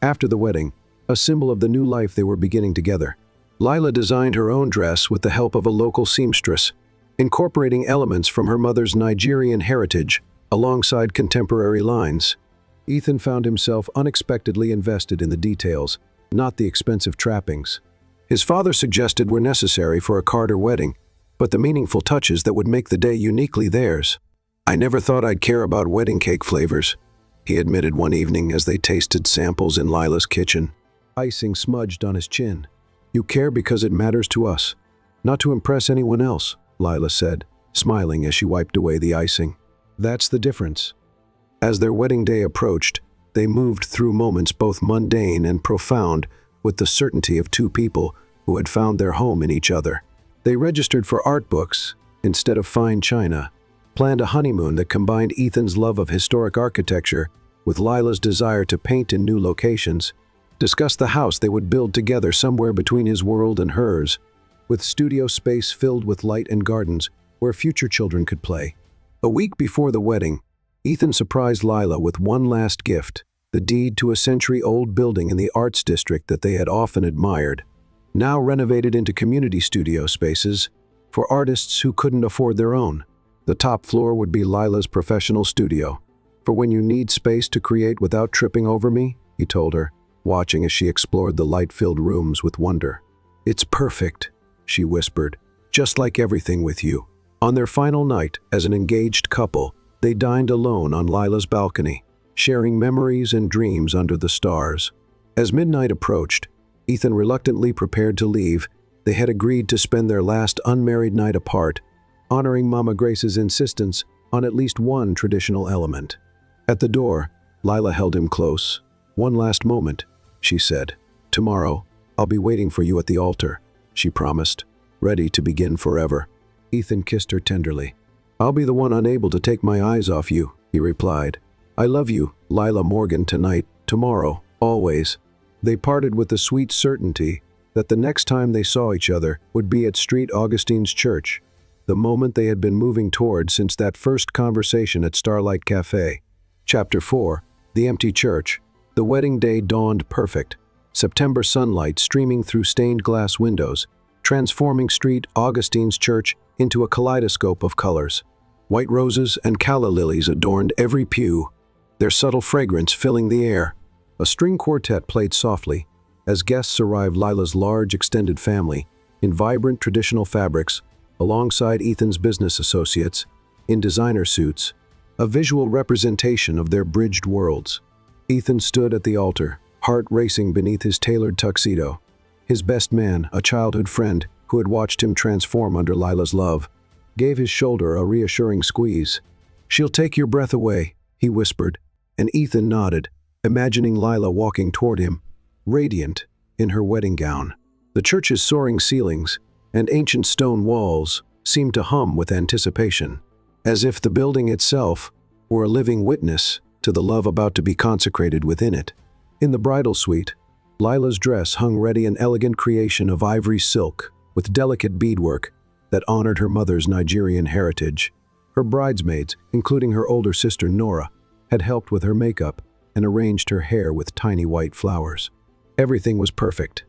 After the wedding, a symbol of the new life they were beginning together, Lila designed her own dress with the help of a local seamstress, incorporating elements from her mother's Nigerian heritage alongside contemporary lines. Ethan found himself unexpectedly invested in the details, not the expensive trappings. His father suggested were necessary for a Carter wedding, but the meaningful touches that would make the day uniquely theirs. "I never thought I'd care about wedding cake flavors," he admitted one evening as they tasted samples in Lila's kitchen. Icing smudged on his chin. "You care because it matters to us, not to impress anyone else," Lila said, smiling as she wiped away the icing. "That's the difference." As their wedding day approached, they moved through moments both mundane and profound with the certainty of two people who had found their home in each other. They registered for art books instead of fine china, planned a honeymoon that combined Ethan's love of historic architecture with Lila's desire to paint in new locations, discussed the house they would build together somewhere between his world and hers, with studio space filled with light and gardens where future children could play. A week before the wedding, Ethan surprised Lila with one last gift, the deed to a century-old building in the arts district that they had often admired, now renovated into community studio spaces for artists who couldn't afford their own. The top floor would be Lila's professional studio, "for when you need space to create without tripping over me," he told her, watching as she explored the light-filled rooms with wonder. "It's perfect," she whispered, "just like everything with you." On their final night as an engaged couple, they dined alone on Lila's balcony, sharing memories and dreams under the stars. As midnight approached, Ethan reluctantly prepared to leave. They had agreed to spend their last unmarried night apart, honoring Mama Grace's insistence on at least one traditional element. At the door, Lila held him close. "One last moment," she said. "Tomorrow, I'll be waiting for you at the altar," she promised, ready to begin forever. Ethan kissed her tenderly. "I'll be the one unable to take my eyes off you," he replied. "I love you, Lila Morgan, tonight, tomorrow, always." They parted with the sweet certainty that the next time they saw each other would be at Street Augustine's church, the moment they had been moving toward since that first conversation at Starlight Cafe. Chapter 4. The Empty Church. The wedding day dawned perfect. September sunlight streaming through stained glass windows, transforming Street Augustine's church into a kaleidoscope of colors. White roses and calla lilies adorned every pew, their subtle fragrance filling the air. A string quartet played softly as guests arrived, Lila's large extended family, in vibrant traditional fabrics, alongside Ethan's business associates, in designer suits, a visual representation of their bridged worlds. Ethan stood at the altar, heart racing beneath his tailored tuxedo. His best man, a childhood friend who had watched him transform under Lila's love, gave his shoulder a reassuring squeeze. "She'll take your breath away," he whispered, and Ethan nodded, imagining Lila walking toward him, radiant in her wedding gown. The church's soaring ceilings and ancient stone walls seemed to hum with anticipation, as if the building itself were a living witness to the love about to be consecrated within it. In the bridal suite, Lila's dress hung ready, an elegant creation of ivory silk with delicate beadwork that honored her mother's Nigerian heritage. Her bridesmaids, including her older sister Nora, had helped with her makeup and arranged her hair with tiny white flowers. Everything was perfect.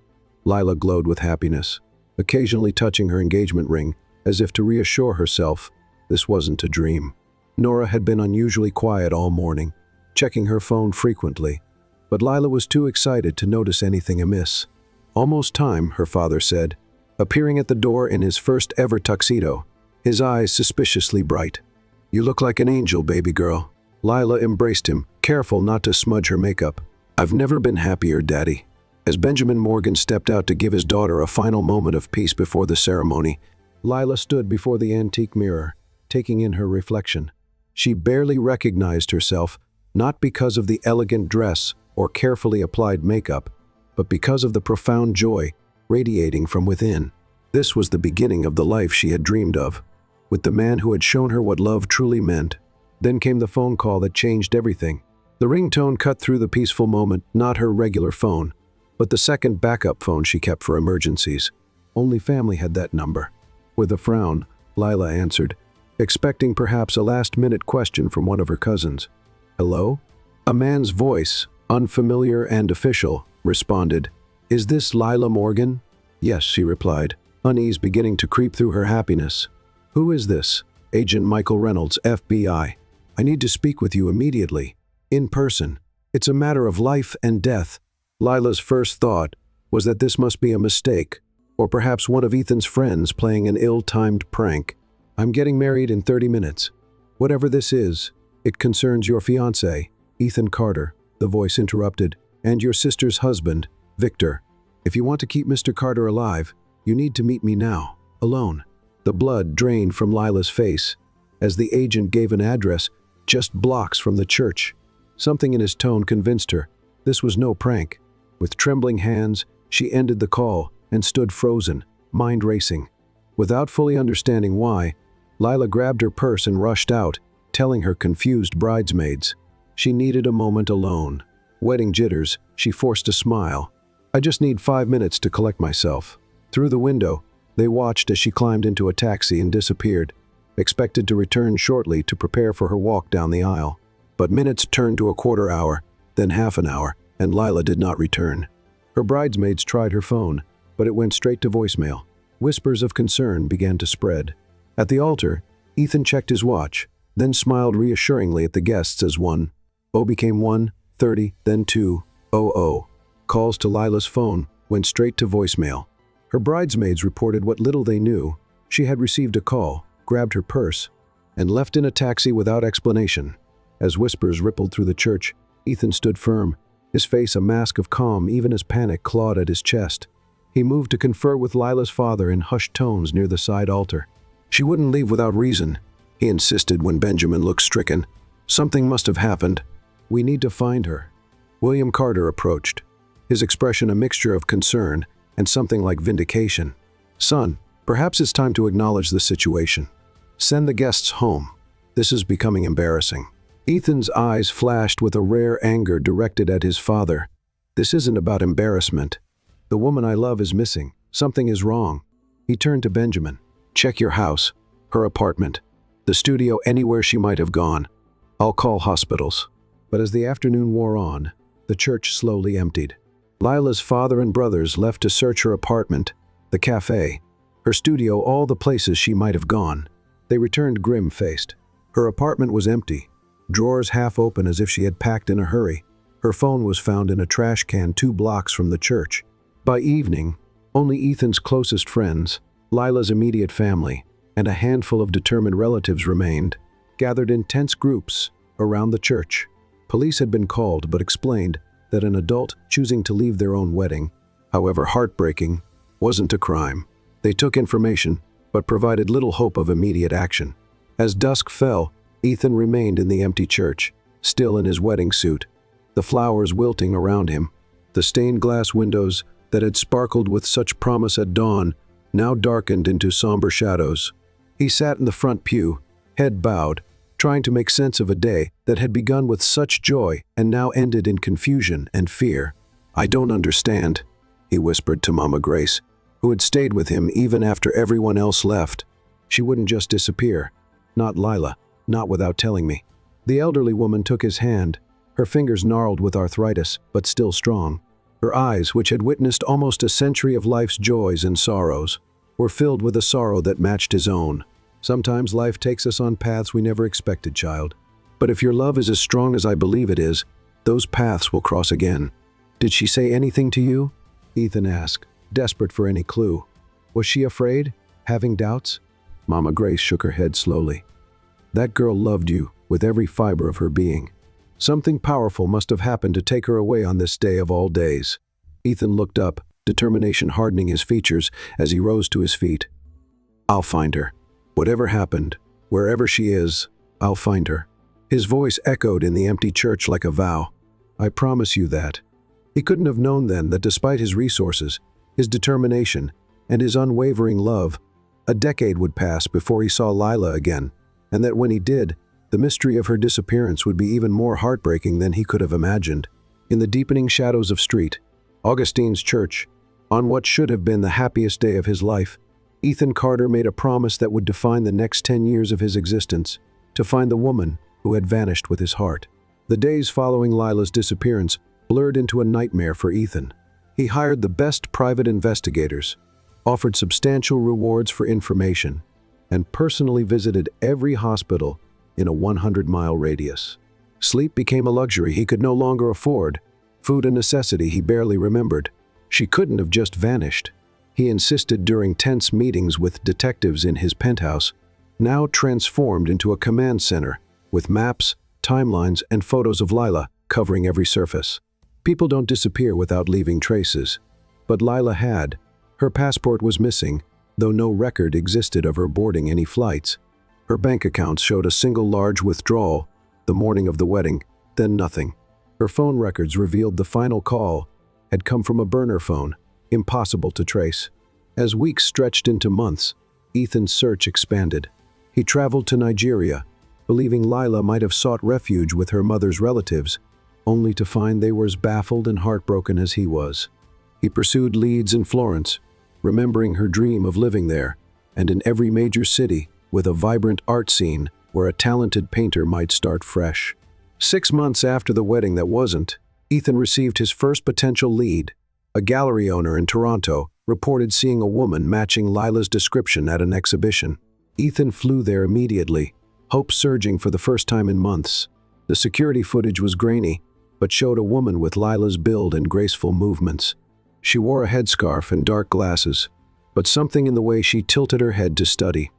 Lila glowed with happiness, occasionally touching her engagement ring as if to reassure herself this wasn't a dream. Nora had been unusually quiet all morning, checking her phone frequently, but Lila was too excited to notice anything amiss. "Almost time," her father said, appearing at the door in his first ever tuxedo, his eyes suspiciously bright. "You look like an angel, baby girl." Lila embraced him, careful not to smudge her makeup. "I've never been happier, Daddy." As Benjamin Morgan stepped out to give his daughter a final moment of peace before the ceremony, Lila stood before the antique mirror, taking in her reflection. She barely recognized herself, not because of the elegant dress or carefully applied makeup, but because of the profound joy radiating from within. This was the beginning of the life she had dreamed of, with the man who had shown her what love truly meant. Then came the phone call that changed everything. The ringtone cut through the peaceful moment, not her regular phone, but the second backup phone she kept for emergencies. Only family had that number. With a frown, Lila answered, expecting perhaps a last-minute question from one of her cousins. "Hello?" A man's voice, unfamiliar and official, responded, "Is this Lila Morgan?" "Yes," she replied, unease beginning to creep through her happiness. "Who is this?" "Agent Michael Reynolds, FBI. I need to speak with you immediately. In person. It's a matter of life and death." Lila's first thought was that this must be a mistake, or perhaps one of Ethan's friends playing an ill-timed prank. "I'm getting married in 30 minutes. Whatever this is, it concerns your fiancé, Ethan Carter," the voice interrupted, "and your sister's husband, Victor. If you want to keep Mr. Carter alive, you need to meet me now, alone." The blood drained from Lila's face as the agent gave an address just blocks from the church. Something in his tone convinced her this was no prank. With trembling hands, she ended the call and stood frozen, mind racing. Without fully understanding why, Lila grabbed her purse and rushed out, telling her confused bridesmaids she needed a moment alone. Wedding jitters, she forced a smile. "I just need 5 minutes to collect myself." Through the window, they watched as she climbed into a taxi and disappeared, expected to return shortly to prepare for her walk down the aisle. But minutes turned to a quarter hour, then half an hour, and Lila did not return. Her bridesmaids tried her phone, but it went straight to voicemail. Whispers of concern began to spread. At the altar, Ethan checked his watch, then smiled reassuringly at the guests as 1:00 became 1:30, then 2:00. Calls to Lila's phone went straight to voicemail. Her bridesmaids reported what little they knew. She had received a call, grabbed her purse, and left in a taxi without explanation. As whispers rippled through the church, Ethan stood firm, his face a mask of calm even as panic clawed at his chest. He moved to confer with Lila's father in hushed tones near the side altar. "She wouldn't leave without reason," he insisted when Benjamin looked stricken. "Something must have happened. We need to find her." William Carter approached, his expression a mixture of concern and something like vindication. "Son, perhaps it's time to acknowledge the situation. Send the guests home. This is becoming embarrassing." Ethan's eyes flashed with a rare anger directed at his father. "This isn't about embarrassment. The woman I love is missing. Something is wrong." He turned to Benjamin. "Check your house, her apartment, the studio, anywhere she might have gone. I'll call hospitals." But as the afternoon wore on, the church slowly emptied. Lila's father and brothers left to search her apartment, the cafe, her studio, all the places she might have gone. They returned grim-faced. Her apartment was empty, drawers half open as if she had packed in a hurry. Her phone was found in a trash can 2 blocks from the church. By evening, only Ethan's closest friends, Lila's immediate family, and a handful of determined relatives remained, gathered in tense groups around the church. Police had been called but explained that an adult choosing to leave their own wedding, however heartbreaking, wasn't a crime. They took information but provided little hope of immediate action. As dusk fell, Ethan remained in the empty church, still in his wedding suit, the flowers wilting around him. The stained glass windows that had sparkled with such promise at dawn now darkened into somber shadows. He sat in the front pew, head bowed, trying to make sense of a day that had begun with such joy and now ended in confusion and fear. "I don't understand," he whispered to Mama Grace, who had stayed with him even after everyone else left. "She wouldn't just disappear. Not Lila, not without telling me." The elderly woman took his hand, her fingers gnarled with arthritis, but still strong. Her eyes, which had witnessed almost a century of life's joys and sorrows, were filled with a sorrow that matched his own. "Sometimes life takes us on paths we never expected, child. But if your love is as strong as I believe it is, those paths will cross again." "Did she say anything to you?" Ethan asked, desperate for any clue. "Was she afraid? Having doubts?" Mama Grace shook her head slowly. "That girl loved you with every fiber of her being. Something powerful must have happened to take her away on this day of all days." Ethan looked up, determination hardening his features as he rose to his feet. "I'll find her. Whatever happened, wherever she is, I'll find her." His voice echoed in the empty church like a vow. "I promise you that." He couldn't have known then that despite his resources, his determination, and his unwavering love, a decade would pass before he saw Lila again, and that when he did, the mystery of her disappearance would be even more heartbreaking than he could have imagined. In the deepening shadows of Street, Augustine's church, on what should have been the happiest day of his life, Ethan Carter made a promise that would define the next 10 years of his existence, to find the woman who had vanished with his heart. The days following Lila's disappearance blurred into a nightmare for Ethan. He hired the best private investigators, offered substantial rewards for information, and personally visited every hospital in a 100-mile radius. Sleep became a luxury he could no longer afford, food a necessity he barely remembered. She couldn't have just vanished. He insisted during tense meetings with detectives in his penthouse, now transformed into a command center, with maps, timelines, and photos of Lila covering every surface. People don't disappear without leaving traces. But Lila had. Her passport was missing, though no record existed of her boarding any flights. Her bank accounts showed a single large withdrawal the morning of the wedding, then nothing. Her phone records revealed the final call had come from a burner phone, impossible to trace. As weeks stretched into months, Ethan's search expanded. He traveled to Nigeria, believing Lila might have sought refuge with her mother's relatives, only to find they were as baffled and heartbroken as he was. He pursued leads in Florence, remembering her dream of living there, and in every major city with a vibrant art scene where a talented painter might start fresh. 6 months after the wedding that wasn't, Ethan received his first potential lead. A gallery owner in Toronto reported seeing a woman matching Lila's description at an exhibition. Ethan flew there immediately, hope surging for the first time in months. The security footage was grainy, but showed a woman with Lila's build and graceful movements. She wore a headscarf and dark glasses, but something in the way she tilted her head to study.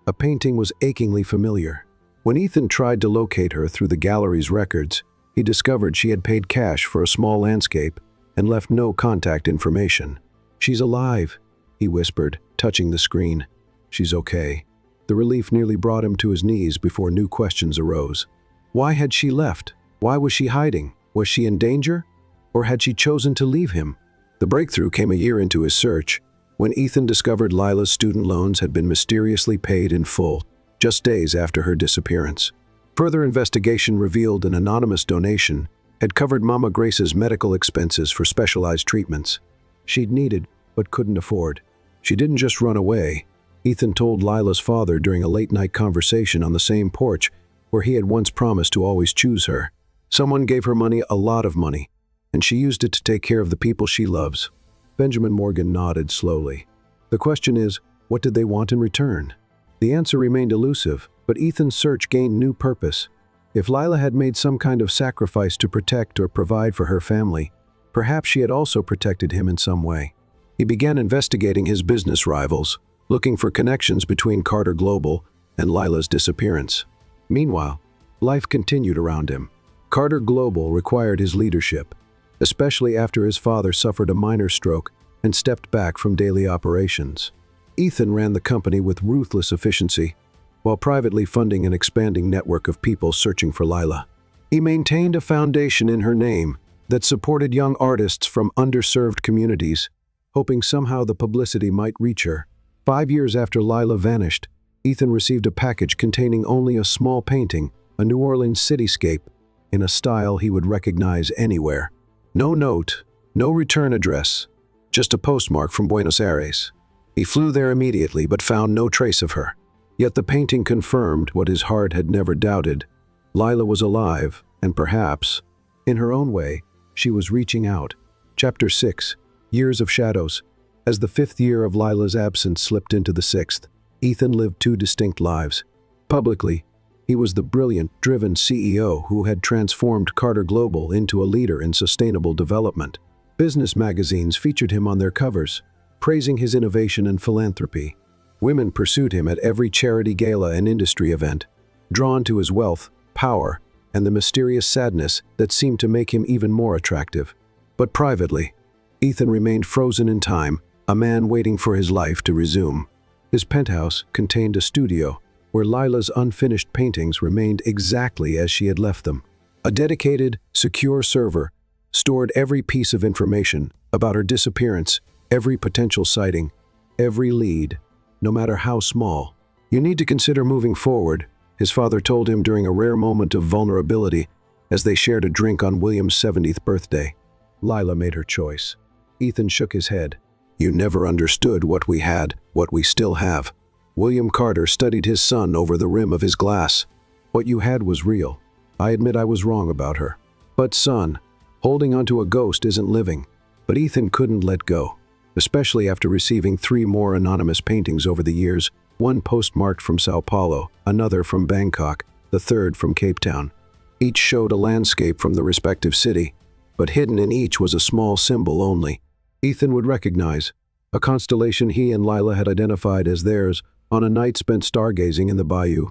A painting was achingly familiar. When Ethan tried to locate her through the gallery's records, he discovered she had paid cash for a small landscape and left no contact information. "She's alive," he whispered, touching the screen. "She's okay." The relief nearly brought him to his knees before new questions arose. Why had she left? Why was she hiding? Was she in danger? Or had she chosen to leave him? The breakthrough came a year into his search, when Ethan discovered Lila's student loans had been mysteriously paid in full, just days after her disappearance. Further investigation revealed an anonymous donation had covered Mama Grace's medical expenses for specialized treatments she'd needed but couldn't afford. She didn't just run away. Ethan told Lila's father during a late-night conversation on the same porch where he had once promised to always choose her. Someone gave her money, a lot of money, and she used it to take care of the people she loves. Benjamin Morgan nodded slowly. The question is, what did they want in return? The answer remained elusive, but Ethan's search gained new purpose. If Lila had made some kind of sacrifice to protect or provide for her family, perhaps she had also protected him in some way. He began investigating his business rivals, looking for connections between Carter Global and Lila's disappearance. Meanwhile, life continued around him. Carter Global required his leadership, especially after his father suffered a minor stroke and stepped back from daily operations. Ethan ran the company with ruthless efficiency, while privately funding an expanding network of people searching for Lila. He maintained a foundation in her name that supported young artists from underserved communities, hoping somehow the publicity might reach her. 5 years after Lila vanished, Ethan received a package containing only a small painting, a New Orleans cityscape, in a style he would recognize anywhere. No note, no return address, just a postmark from Buenos Aires. He flew there immediately but found no trace of her. Yet the painting confirmed what his heart had never doubted. Lila was alive, and perhaps, in her own way, she was reaching out. Chapter 6. Years of Shadows. As the 5th year of Lila's absence slipped into the 6th, Ethan lived 2 distinct lives. Publicly, he was the brilliant, driven CEO who had transformed Carter Global into a leader in sustainable development. Business magazines featured him on their covers, praising his innovation and philanthropy. Women pursued him at every charity gala and industry event, drawn to his wealth, power, and the mysterious sadness that seemed to make him even more attractive. But privately, Ethan remained frozen in time, a man waiting for his life to resume. His penthouse contained a studio where Lila's unfinished paintings remained exactly as she had left them. A dedicated, secure server stored every piece of information about her disappearance, every potential sighting, every lead, no matter how small. "You need to consider moving forward," his father told him during a rare moment of vulnerability as they shared a drink on William's 70th birthday. Lila made her choice. Ethan shook his head. "You never understood what we had, what we still have." William Carter studied his son over the rim of his glass. "What you had was real. I admit I was wrong about her. But son, holding onto a ghost isn't living." But Ethan couldn't let go, especially after receiving 3 more anonymous paintings over the years, one postmarked from Sao Paulo, another from Bangkok, the third from Cape Town. Each showed a landscape from the respective city, but hidden in each was a small symbol only Ethan would recognize, a constellation he and Lila had identified as theirs on a night spent stargazing in the bayou.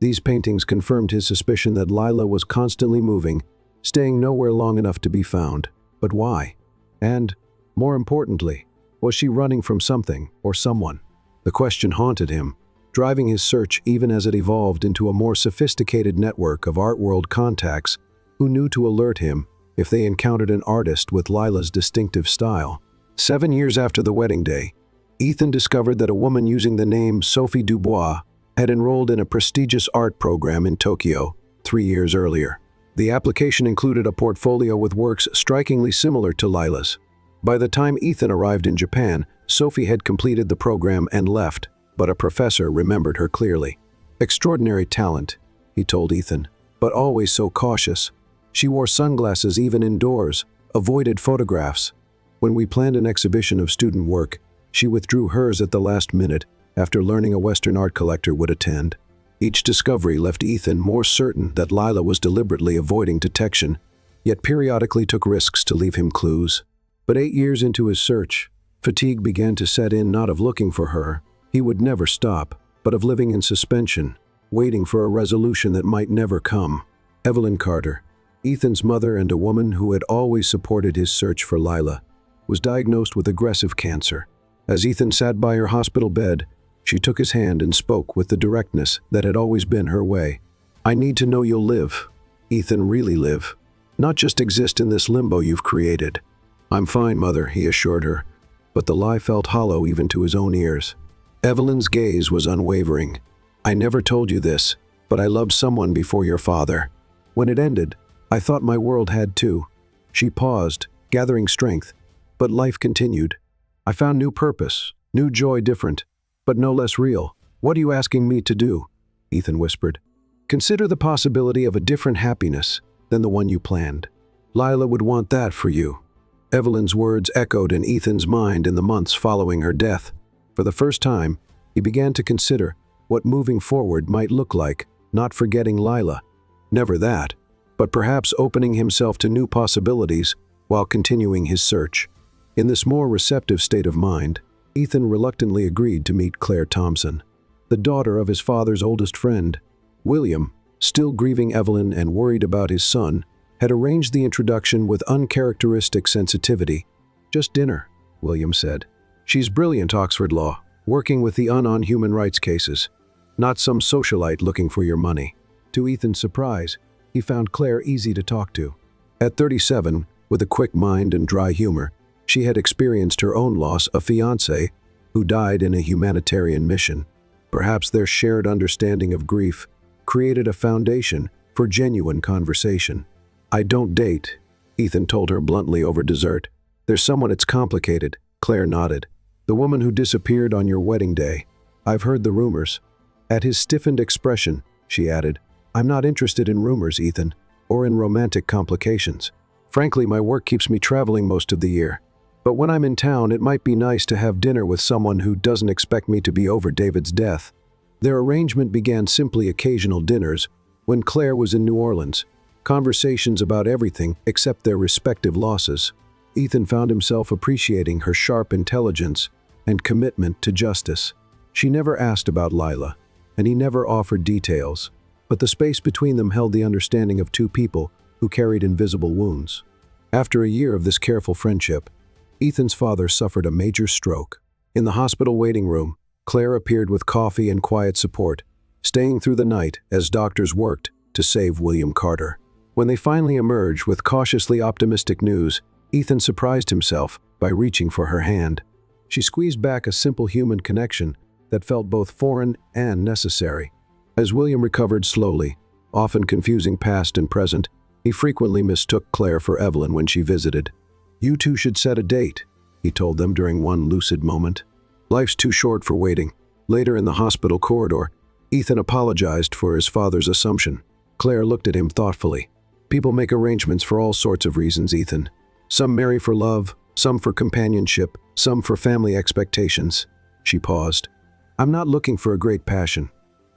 These paintings confirmed his suspicion that Lila was constantly moving, staying nowhere long enough to be found. But why? And, more importantly, was she running from something or someone? The question haunted him, driving his search even as it evolved into a more sophisticated network of art world contacts who knew to alert him if they encountered an artist with Lila's distinctive style. 7 years after the wedding day, Ethan discovered that a woman using the name Sophie Dubois had enrolled in a prestigious art program in Tokyo 3 years earlier. The application included a portfolio with works strikingly similar to Lila's. By the time Ethan arrived in Japan, Sophie had completed the program and left, but a professor remembered her clearly. "Extraordinary talent," he told Ethan, "but always so cautious. She wore sunglasses even indoors, avoided photographs. When we planned an exhibition of student work, she withdrew hers at the last minute after learning a Western art collector would attend." Each discovery left Ethan more certain that Lila was deliberately avoiding detection, yet periodically took risks to leave him clues. But 8 years into his search, fatigue began to set in, not of looking for her. He would never stop, but of living in suspension, waiting for a resolution that might never come. Evelyn Carter, Ethan's mother and a woman who had always supported his search for Lila, was diagnosed with aggressive cancer. As Ethan sat by her hospital bed, she took his hand and spoke with the directness that had always been her way. "I need to know you'll live. Ethan, really live. Not just exist in this limbo you've created." "I'm fine, Mother," he assured her, but the lie felt hollow even to his own ears. Evelyn's gaze was unwavering. "I never told you this, but I loved someone before your father. When it ended, I thought my world had too." She paused, gathering strength, but life continued. "I found new purpose, new joy, different, but no less real." "What are you asking me to do?" Ethan whispered. "Consider the possibility of a different happiness than the one you planned. Lila would want that for you." Evelyn's words echoed in Ethan's mind in the months following her death. For the first time, he began to consider what moving forward might look like, not forgetting Lila. Never that, but perhaps opening himself to new possibilities while continuing his search. In this more receptive state of mind, Ethan reluctantly agreed to meet Claire Thompson, the daughter of his father's oldest friend. William, still grieving Evelyn and worried about his son, had arranged the introduction with uncharacteristic sensitivity. "Just dinner," William said. "She's brilliant, Oxford Law, working with the on human rights cases. Not some socialite looking for your money." To Ethan's surprise, he found Claire easy to talk to. At 37, with a quick mind and dry humor, she had experienced her own loss, a fiancé who died in a humanitarian mission. Perhaps their shared understanding of grief created a foundation for genuine conversation. "I don't date," Ethan told her bluntly over dessert. "There's someone it's complicated." Claire nodded. "The woman who disappeared on your wedding day. I've heard the rumors." At his stiffened expression, she added, "I'm not interested in rumors, Ethan, or in romantic complications. Frankly, my work keeps me traveling most of the year. But when I'm in town, it might be nice to have dinner with someone who doesn't expect me to be over David's death." Their arrangement began simply occasional dinners when Claire was in New Orleans, conversations about everything except their respective losses. Ethan found himself appreciating her sharp intelligence and commitment to justice. She never asked about Lila, and he never offered details, but the space between them held the understanding of two people who carried invisible wounds. After a year of this careful friendship, Ethan's father suffered a major stroke. In the hospital waiting room, Claire appeared with coffee and quiet support, staying through the night as doctors worked to save William Carter. When they finally emerged with cautiously optimistic news, Ethan surprised himself by reaching for her hand. She squeezed back a simple human connection that felt both foreign and necessary. As William recovered slowly, often confusing past and present, he frequently mistook Claire for Evelyn when she visited. "You two should set a date," he told them during one lucid moment. "Life's too short for waiting." Later in the hospital corridor, Ethan apologized for his father's assumption. Claire looked at him thoughtfully. "People make arrangements for all sorts of reasons, Ethan. Some marry for love, some for companionship, some for family expectations." She paused. "I'm not looking for a great passion.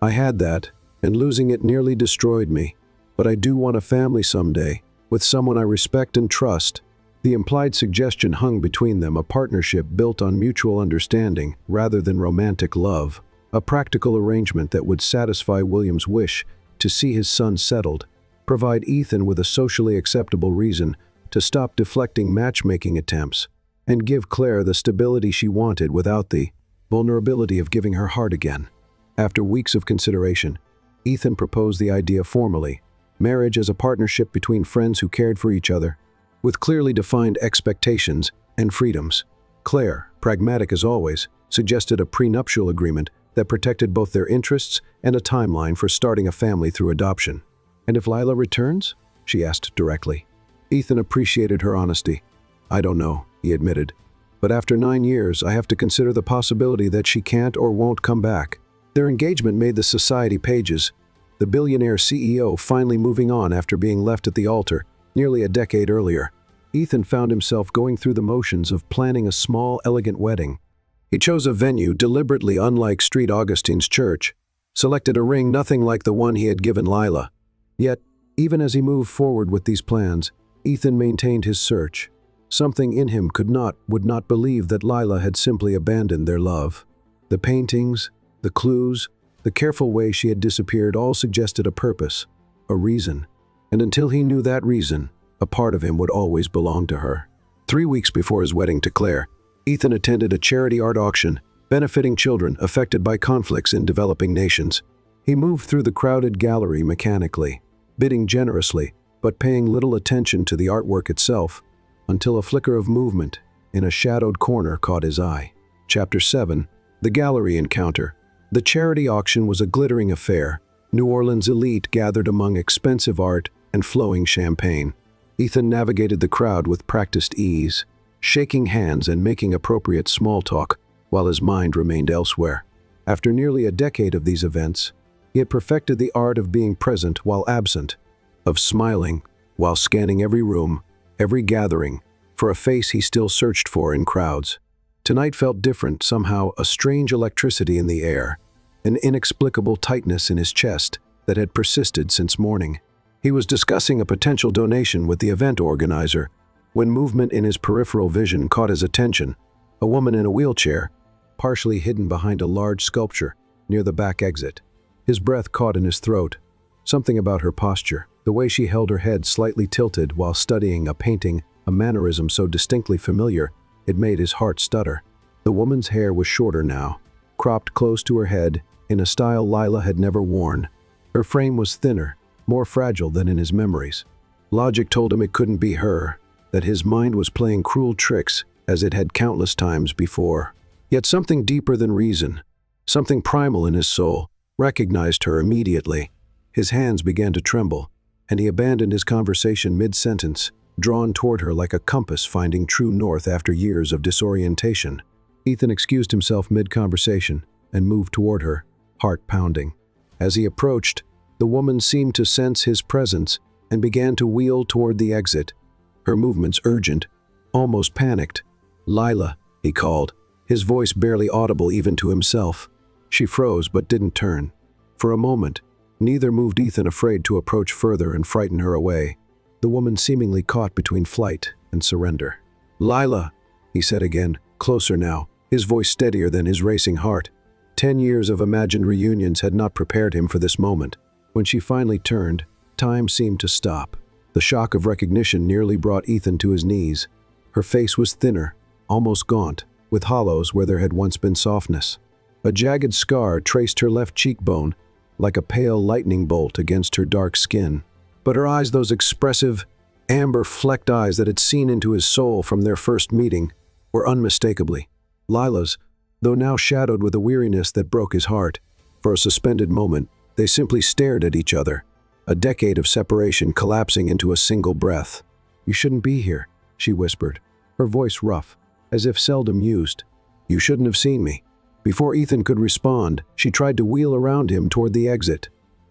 I had that, and losing it nearly destroyed me. But I do want a family someday, with someone I respect and trust." The implied suggestion hung between them, a partnership built on mutual understanding rather than romantic love, a practical arrangement that would satisfy William's wish to see his son settled, provide Ethan with a socially acceptable reason to stop deflecting matchmaking attempts, and give Claire the stability she wanted without the vulnerability of giving her heart again. After weeks of consideration, Ethan proposed the idea formally: marriage as a partnership between friends who cared for each other, with clearly defined expectations and freedoms. Claire, pragmatic as always, suggested a prenuptial agreement that protected both their interests and a timeline for starting a family through adoption. "And if Lila returns?" she asked directly. Ethan appreciated her honesty. "I don't know," he admitted. "But after 9 years, I have to consider the possibility that she can't or won't come back." Their engagement made the society pages, the billionaire CEO finally moving on after being left at the altar nearly a decade earlier. Ethan found himself going through the motions of planning a small, elegant wedding. He chose a venue deliberately unlike St. Augustine's Church, selected a ring nothing like the one he had given Lila. Yet, even as he moved forward with these plans, Ethan maintained his search. Something in him would not believe that Lila had simply abandoned their love. The paintings, the clues, the careful way she had disappeared all suggested a purpose, a reason. And until he knew that reason, a part of him would always belong to her. 3 weeks before his wedding to Claire, Ethan attended a charity art auction benefiting children affected by conflicts in developing nations. He moved through the crowded gallery mechanically, bidding generously, but paying little attention to the artwork itself, until a flicker of movement in a shadowed corner caught his eye. Chapter 7. The Gallery Encounter. The charity auction was a glittering affair. New Orleans elite gathered among expensive art and flowing champagne. Ethan navigated the crowd with practiced ease, shaking hands and making appropriate small talk while his mind remained elsewhere. After nearly a decade of these events, he had perfected the art of being present while absent, of smiling while scanning every room, every gathering, for a face he still searched for in crowds. Tonight felt different, somehow a strange electricity in the air, an inexplicable tightness in his chest that had persisted since morning. He was discussing a potential donation with the event organizer when movement in his peripheral vision caught his attention. A woman in a wheelchair, partially hidden behind a large sculpture near the back exit. His breath caught in his throat, something about her posture, The way she held her head slightly tilted while studying a painting, a mannerism so distinctly familiar, it made his heart stutter. The woman's hair was shorter now, cropped close to her head in a style Lila had never worn. Her frame was thinner, more fragile than in his memories. Logic told him it couldn't be her, that his mind was playing cruel tricks as it had countless times before. Yet something deeper than reason, something primal in his soul, recognized her immediately. His hands began to tremble, and he abandoned his conversation mid-sentence, drawn toward her like a compass finding true north after years of disorientation. Ethan excused himself mid-conversation and moved toward her, heart pounding. As he approached, the woman seemed to sense his presence and began to wheel toward the exit. Her movements urgent, almost panicked. "Lila," he called, his voice barely audible even to himself. She froze but didn't turn. For a moment, neither moved Ethan, afraid to approach further and frighten her away. The woman seemingly caught between flight and surrender. "Lila," he said again, closer now, his voice steadier than his racing heart. 10 years of imagined reunions had not prepared him for this moment. When she finally turned, time seemed to stop. The shock of recognition nearly brought Ethan to his knees. Her face was thinner, almost gaunt, with hollows where there had once been softness. A jagged scar traced her left cheekbone, like a pale lightning bolt against her dark skin. But her eyes, those expressive, amber-flecked eyes that had seen into his soul from their first meeting, were unmistakably Lila's, though now shadowed with a weariness that broke his heart. For a suspended moment, they simply stared at each other, a decade of separation collapsing into a single breath. "You shouldn't be here," she whispered, her voice rough, as if seldom used. "You shouldn't have seen me." Before Ethan could respond, she tried to wheel around him toward the exit.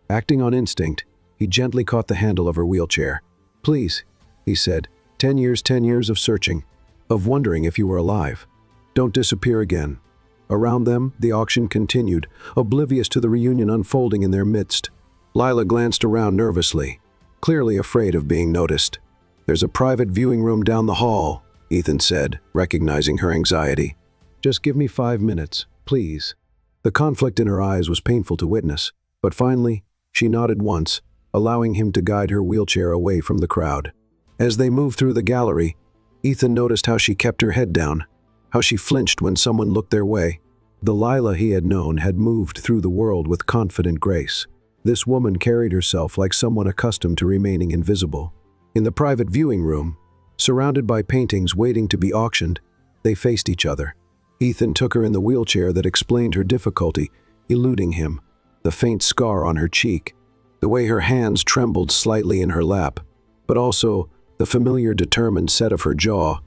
Acting on instinct, he gently caught the handle of her wheelchair. "Please," he said, 10 years of searching, of wondering if you were alive. Don't disappear again." Around them, the auction continued, oblivious to the reunion unfolding in their midst. Lila glanced around nervously, clearly afraid of being noticed. "There's a private viewing room down the hall," Ethan said, recognizing her anxiety. "Just give me 5 minutes, please." The conflict in her eyes was painful to witness, but finally, she nodded once, allowing him to guide her wheelchair away from the crowd. As they moved through the gallery, Ethan noticed how she kept her head down, how she flinched when someone looked their way. The Lila he had known had moved through the world with confident grace. This woman carried herself like someone accustomed to remaining invisible. In the private viewing room, surrounded by paintings waiting to be auctioned, they faced each other. Ethan took her in the wheelchair that explained her difficulty, eluding him, the faint scar on her cheek, the way her hands trembled slightly in her lap, but also the familiar determined set of her jaw,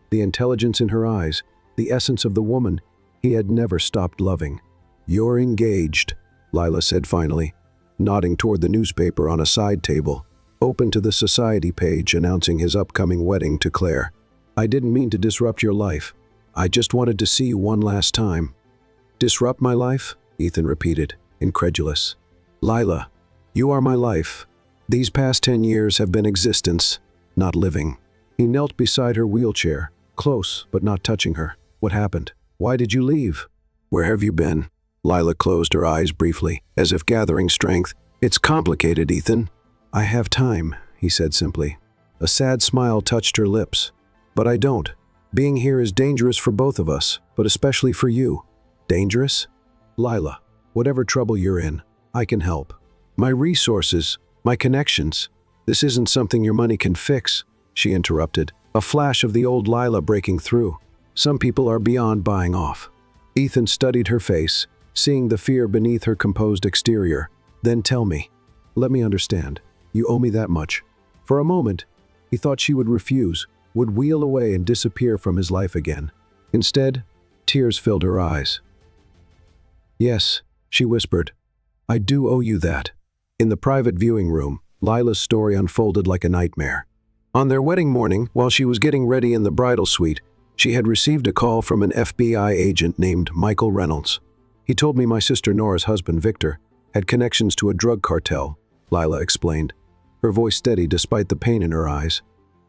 the intelligence in her eyes, the essence of the woman he had never stopped loving. "You're engaged," Lila said finally, nodding toward the newspaper on a side table, open to the society page announcing his upcoming wedding to Claire. "I didn't mean to disrupt your life. I just wanted to see you one last time." "Disrupt my life?" Ethan repeated, incredulous. "Lila, you are my life. These past 10 years have been existence, not living." He knelt beside her wheelchair, close but not touching her. "What happened? Why did you leave?" "Where have you been?" Lila closed her eyes briefly, as if gathering strength. "It's complicated, Ethan." "I have time," he said simply. A sad smile touched her lips. "But I don't. Being here is dangerous for both of us, but especially for you." "Dangerous?" "Lila, whatever trouble you're in, I can help. My resources, my connections. This isn't something your money can fix," she interrupted, a flash of the old Lila breaking through. "Some people are beyond buying off." Ethan studied her face, seeing the fear beneath her composed exterior. "Then tell me. Let me understand. You owe me that much." For a moment, he thought she would refuse, would wheel away and disappear from his life again. Instead, tears filled her eyes. "Yes," she whispered. "I do owe you that." In the private viewing room, Lila's story unfolded like a nightmare. On their wedding morning, while she was getting ready in the bridal suite, she had received a call from an FBI agent named Michael Reynolds. "He told me my sister Nora's husband, Victor, had connections to a drug cartel," Lila explained, her voice steady despite the pain in her eyes.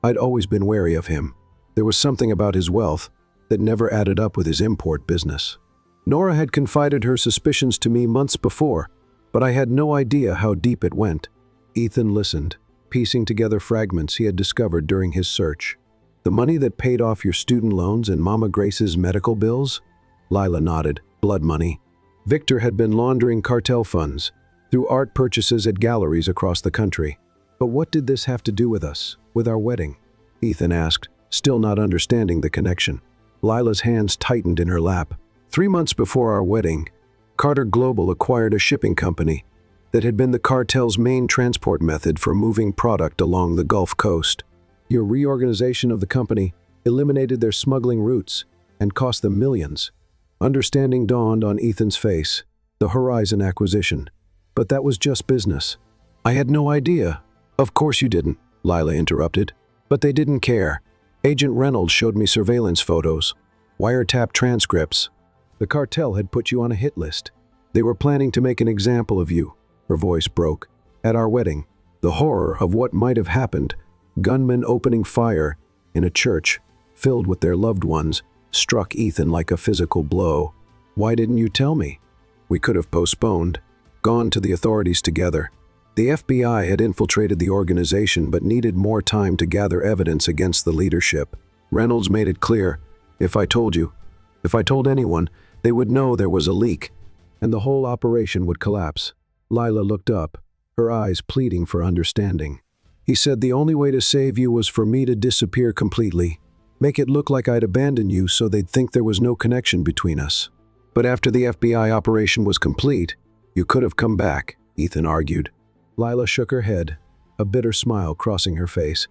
"I'd always been wary of him. There was something about his wealth that never added up with his import business. Nora had confided her suspicions to me months before, but I had no idea how deep it went." Ethan listened, piecing together fragments he had discovered during his search. The money that paid off your student loans and Mama Grace's medical bills? Lila nodded. Blood money. Victor had been laundering cartel funds through art purchases at galleries across the country. But what did this have to do with us, with our wedding? Ethan asked, still not understanding the connection. Lila's hands tightened in her lap. 3 months before our wedding, Carter Global acquired a shipping company that had been the cartel's main transport method for moving product along the Gulf Coast. Your reorganization of the company eliminated their smuggling routes and cost them millions. Understanding dawned on Ethan's face. The Horizon acquisition. But that was just business. I had no idea. Of course you didn't, Lila interrupted. But they didn't care. Agent Reynolds showed me surveillance photos, wiretap transcripts. The cartel had put you on a hit list. They were planning to make an example of you. Her voice broke. At our wedding, the horror of what might have happened, gunmen opening fire in a church filled with their loved ones, struck Ethan like a physical blow. Why didn't you tell me? We could have postponed, gone to the authorities together. The FBI had infiltrated the organization but needed more time to gather evidence against the leadership. Reynolds made it clear, if I told anyone, they would know there was a leak, and the whole operation would collapse. Lila looked up, her eyes pleading for understanding. He said the only way to save you was for me to disappear completely, make it look like I'd abandoned you so they'd think there was no connection between us. But after the FBI operation was complete, you could have come back, Ethan argued. Lila shook her head, a bitter smile crossing her face.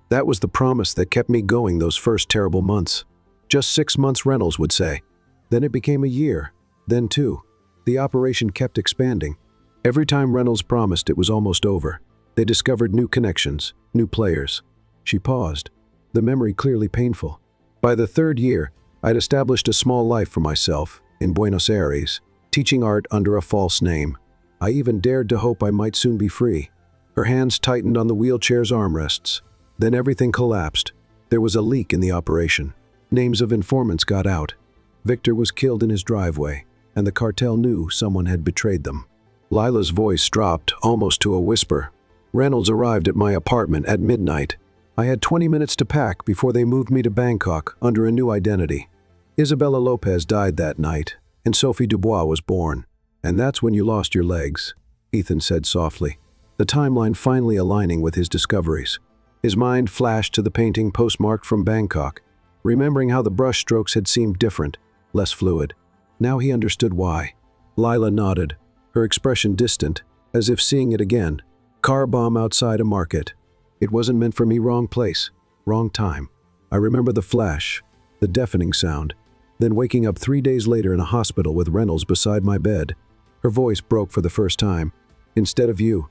That was the promise that kept me going those first terrible months. Just 6 months, Reynolds would say. Then it became a year, then 2. The operation kept expanding. Every time Reynolds promised it was almost over, they discovered new connections, new players. She paused, the memory clearly painful. By the 3rd year, I'd established a small life for myself in Buenos Aires, teaching art under a false name. I even dared to hope I might soon be free. Her hands tightened on the wheelchair's armrests. Then everything collapsed. There was a leak in the operation. Names of informants got out. Victor was killed in his driveway, and the cartel knew someone had betrayed them. Lila's voice dropped almost to a whisper. Reynolds arrived at my apartment at midnight. I had 20 minutes to pack before they moved me to Bangkok under a new identity. Isabella Lopez died that night, and Sophie Dubois was born. And that's when you lost your legs, Ethan said softly, the timeline finally aligning with his discoveries. His mind flashed to the painting postmarked from Bangkok, remembering how the brushstrokes had seemed different, less fluid. Now he understood why. Lila nodded, her expression distant, as if seeing it again. Car bomb outside a market. It wasn't meant for me, wrong place, wrong time. I remember the flash, the deafening sound, then waking up 3 days later in a hospital with Reynolds beside my bed. Her voice broke for the first time. Instead of you.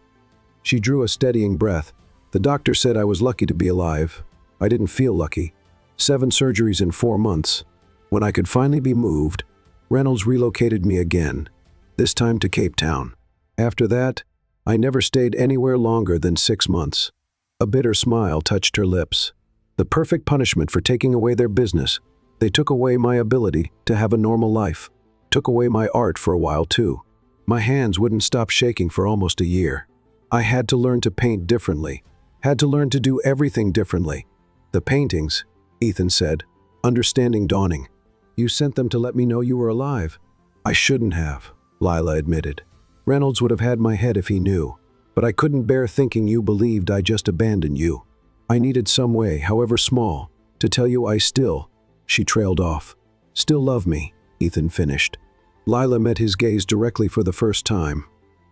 She drew a steadying breath. The doctor said I was lucky to be alive. I didn't feel lucky. 7 surgeries in 4 months. When I could finally be moved, Reynolds relocated me again, this time to Cape Town. After that, I never stayed anywhere longer than 6 months. A bitter smile touched her lips. The perfect punishment for taking away their business. They took away my ability to have a normal life. Took away my art for a while too. My hands wouldn't stop shaking for almost a year. I had to learn to paint differently. Had to learn to do everything differently. The paintings, Ethan said, understanding dawning. You sent them to let me know you were alive. I shouldn't have, Lila admitted. Reynolds would have had my head if he knew, but I couldn't bear thinking you believed I just abandoned you. I needed some way, however small, to tell you I still, she trailed off. Still love me, Ethan finished. Lila met his gaze directly for the first time.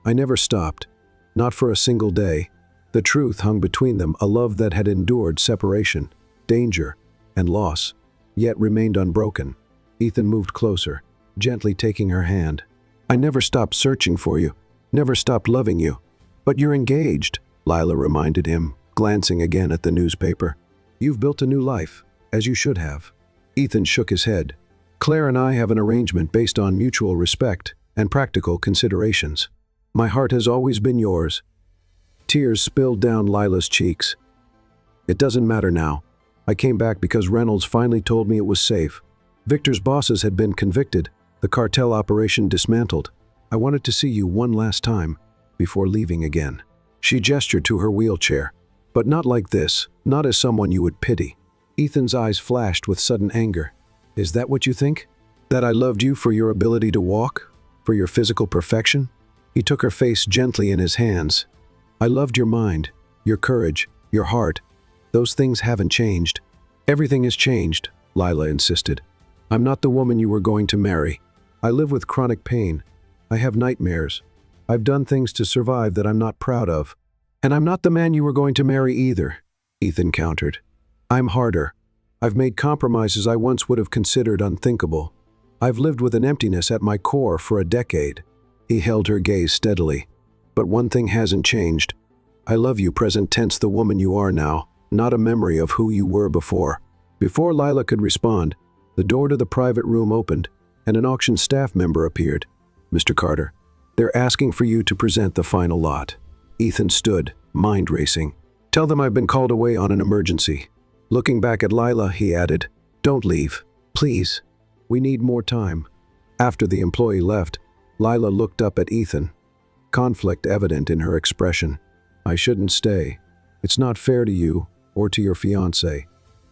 I never stopped, not for a single day. The truth hung between them, a love that had endured separation, danger, and loss, yet remained unbroken. Ethan moved closer, gently taking her hand. I never stopped searching for you, never stopped loving you. But you're engaged, Lila reminded him, glancing again at the newspaper. You've built a new life, as you should have. Ethan shook his head. Claire and I have an arrangement based on mutual respect and practical considerations. My heart has always been yours. Tears spilled down Lila's cheeks. It doesn't matter now. I came back because Reynolds finally told me it was safe. Victor's bosses had been convicted, the cartel operation dismantled. I wanted to see you one last time, before leaving again. She gestured to her wheelchair. But not like this, not as someone you would pity. Ethan's eyes flashed with sudden anger. Is that what you think? That I loved you for your ability to walk? For your physical perfection? He took her face gently in his hands. I loved your mind, your courage, your heart. Those things haven't changed. Everything has changed, Lila insisted. I'm not the woman you were going to marry. I live with chronic pain. I have nightmares. I've done things to survive that I'm not proud of. And I'm not the man you were going to marry either, Ethan countered. I'm harder. I've made compromises I once would have considered unthinkable. I've lived with an emptiness at my core for a decade. He held her gaze steadily. But one thing hasn't changed. I love you, present tense, the woman you are now, not a memory of who you were before. Before Lila could respond, the door to the private room opened, and an auction staff member appeared. Mr. Carter, they're asking for you to present the final lot. Ethan stood, mind racing. Tell them I've been called away on an emergency. Looking back at Lila, he added, Don't leave, please. We need more time. After the employee left, Lila looked up at Ethan, conflict evident in her expression. I shouldn't stay. It's not fair to you or to your fiancé.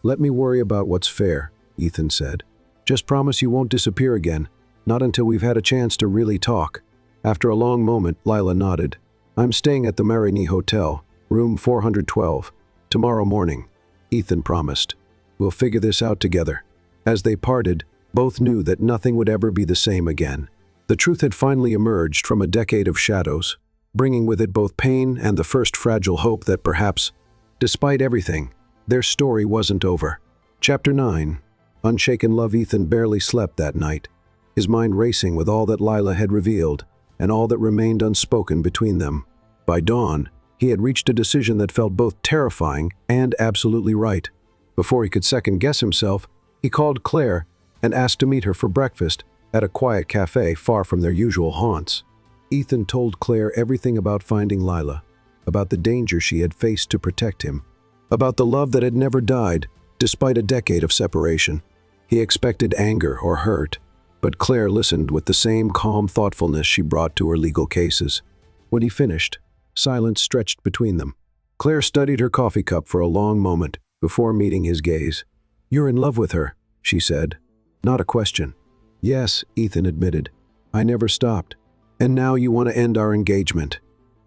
Let me worry about what's fair, Ethan said. Just promise you won't disappear again, not until we've had a chance to really talk. After a long moment, Lila nodded. I'm staying at the Marigny Hotel, room 412, tomorrow morning, Ethan promised. We'll figure this out together. As they parted, both knew that nothing would ever be the same again. The truth had finally emerged from a decade of shadows, bringing with it both pain and the first fragile hope that perhaps, despite everything, their story wasn't over. Chapter 9. Unshaken love. Ethan barely slept that night, his mind racing with all that Lila had revealed and all that remained unspoken between them. By dawn, he had reached a decision that felt both terrifying and absolutely right. Before he could second-guess himself, he called Claire and asked to meet her for breakfast at a quiet cafe far from their usual haunts. Ethan told Claire everything about finding Lila, about the danger she had faced to protect him, about the love that had never died despite a decade of separation. He expected anger or hurt, but Claire listened with the same calm thoughtfulness she brought to her legal cases. When he finished, silence stretched between them. Claire studied her coffee cup for a long moment before meeting his gaze. You're in love with her, she said. Not a question. Yes, Ethan admitted. I never stopped. And now you want to end our engagement.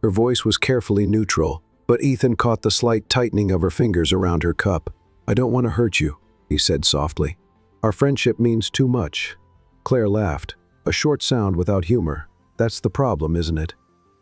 Her voice was carefully neutral, but Ethan caught the slight tightening of her fingers around her cup. I don't want to hurt you, he said softly. Our friendship means too much. Claire laughed, a short sound without humor. That's the problem, isn't it?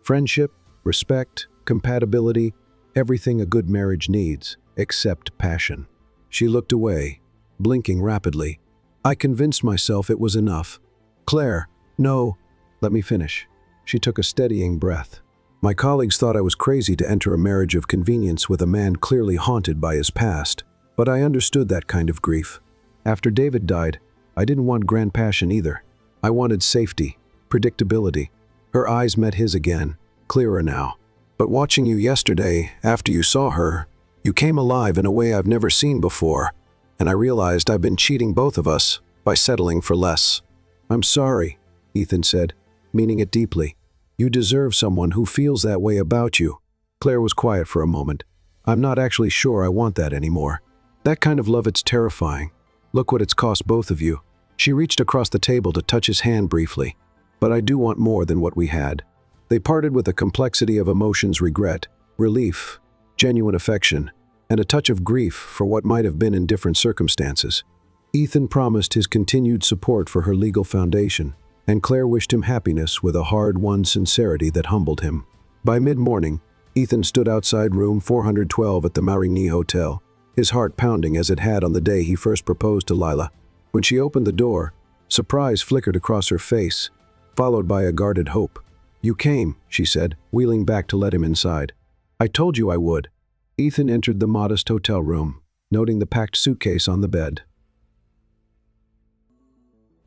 Friendship, respect, compatibility, everything a good marriage needs, except passion. She looked away, blinking rapidly. I convinced myself it was enough. Claire, no, let me finish. She took a steadying breath. My colleagues thought I was crazy to enter a marriage of convenience with a man clearly haunted by his past, but I understood that kind of grief. After David died, I didn't want grand passion either. I wanted safety, predictability. Her eyes met his again, clearer now. But watching you yesterday, after you saw her, you came alive in a way I've never seen before, and I realized I've been cheating both of us by settling for less. I'm sorry, Ethan said, meaning it deeply. You deserve someone who feels that way about you. Claire was quiet for a moment. I'm not actually sure I want that anymore. That kind of love, it's terrifying. Look what it's cost both of you. She reached across the table to touch his hand briefly. But I do want more than what we had. They parted with a complexity of emotions: regret, relief, genuine affection, and a touch of grief for what might have been in different circumstances. Ethan promised his continued support for her legal foundation, and Claire wished him happiness with a hard-won sincerity that humbled him. By mid-morning, Ethan stood outside room 412 at the Marigny Hotel, his heart pounding as it had on the day he first proposed to Lila. When she opened the door, surprise flickered across her face, followed by a guarded hope. You came, she said, wheeling back to let him inside. I told you I would. Ethan entered the modest hotel room, noting the packed suitcase on the bed.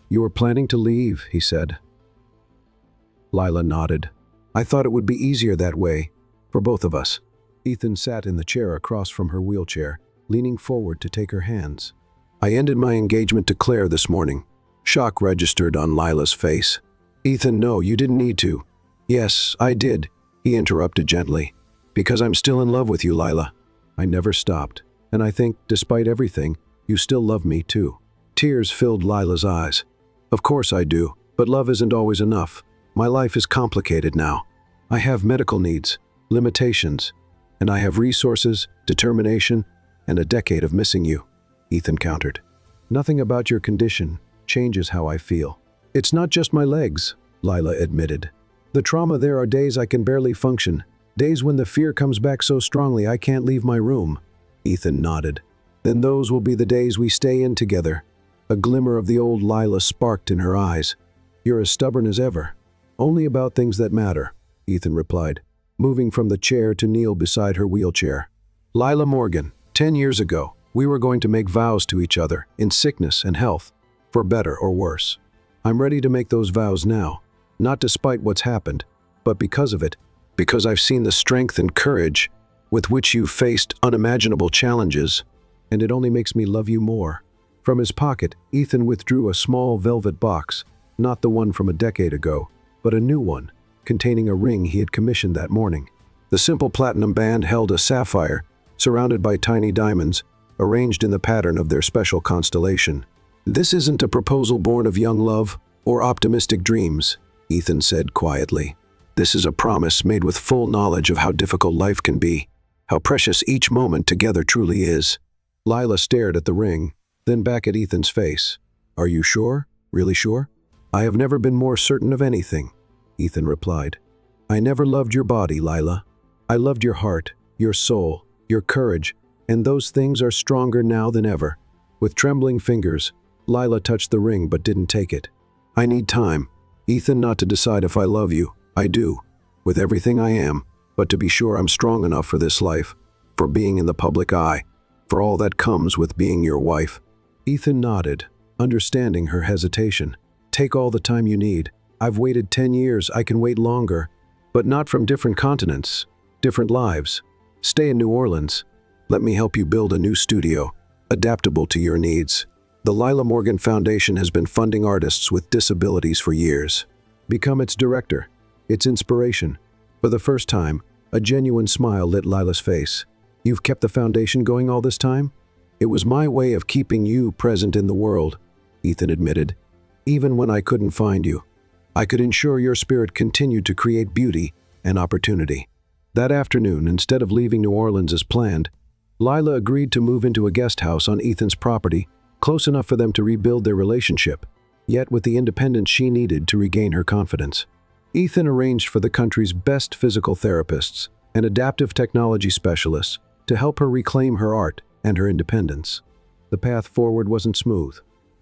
You were planning to leave, he said. Lila nodded. I thought it would be easier that way, for both of us. Ethan sat in the chair across from her wheelchair, leaning forward to take her hands. I ended my engagement to Claire this morning. Shock registered on Lila's face. Ethan, no, you didn't need to. Yes, I did, he interrupted gently. Because I'm still in love with you, Lila. I never stopped. And I think, despite everything, you still love me too. Tears filled Lila's eyes. Of course I do, but love isn't always enough. My life is complicated now. I have medical needs, limitations, and I have resources, determination, and a decade of missing you, Ethan countered. Nothing about your condition changes how I feel. It's not just my legs, Lila admitted. The trauma there are days I can barely function, days when the fear comes back so strongly I can't leave my room. Ethan nodded. Then those will be the days we stay in together. A glimmer of the old Lila sparked in her eyes. You're as stubborn as ever. Only about things that matter, Ethan replied, moving from the chair to kneel beside her wheelchair. Lila Morgan, 10 years ago, we were going to make vows to each other, in sickness and health, for better or worse. I'm ready to make those vows now, not despite what's happened, but because of it, because I've seen the strength and courage with which you faced unimaginable challenges, and it only makes me love you more. From his pocket, Ethan withdrew a small velvet box, not the one from a decade ago, but a new one, containing a ring he had commissioned that morning. The simple platinum band held a sapphire, surrounded by tiny diamonds, arranged in the pattern of their special constellation. This isn't a proposal born of young love or optimistic dreams, Ethan said quietly. This is a promise made with full knowledge of how difficult life can be, how precious each moment together truly is. Lila stared at the ring, then back at Ethan's face. Are you sure? Really sure? I have never been more certain of anything, Ethan replied. I never loved your body, Lila. I loved your heart, your soul, your courage, and those things are stronger now than ever. With trembling fingers, Lila touched the ring but didn't take it. I need time, Ethan, not to decide if I love you. I do, with everything I am, but to be sure I'm strong enough for this life, for being in the public eye, for all that comes with being your wife. Ethan nodded, understanding her hesitation. Take all the time you need. I've waited 10 years, I can wait longer, but not from different continents, different lives. Stay in New Orleans. Let me help you build a new studio, adaptable to your needs. The Lila Morgan Foundation has been funding artists with disabilities for years. Become its director, its inspiration. For the first time, a genuine smile lit Lila's face. You've kept the foundation going all this time? It was my way of keeping you present in the world, Ethan admitted. Even when I couldn't find you, I could ensure your spirit continued to create beauty and opportunity. That afternoon, instead of leaving New Orleans as planned, Lila agreed to move into a guest house on Ethan's property, close enough for them to rebuild their relationship, yet with the independence she needed to regain her confidence. Ethan arranged for the country's best physical therapists and adaptive technology specialists to help her reclaim her art and her independence. The path forward wasn't smooth.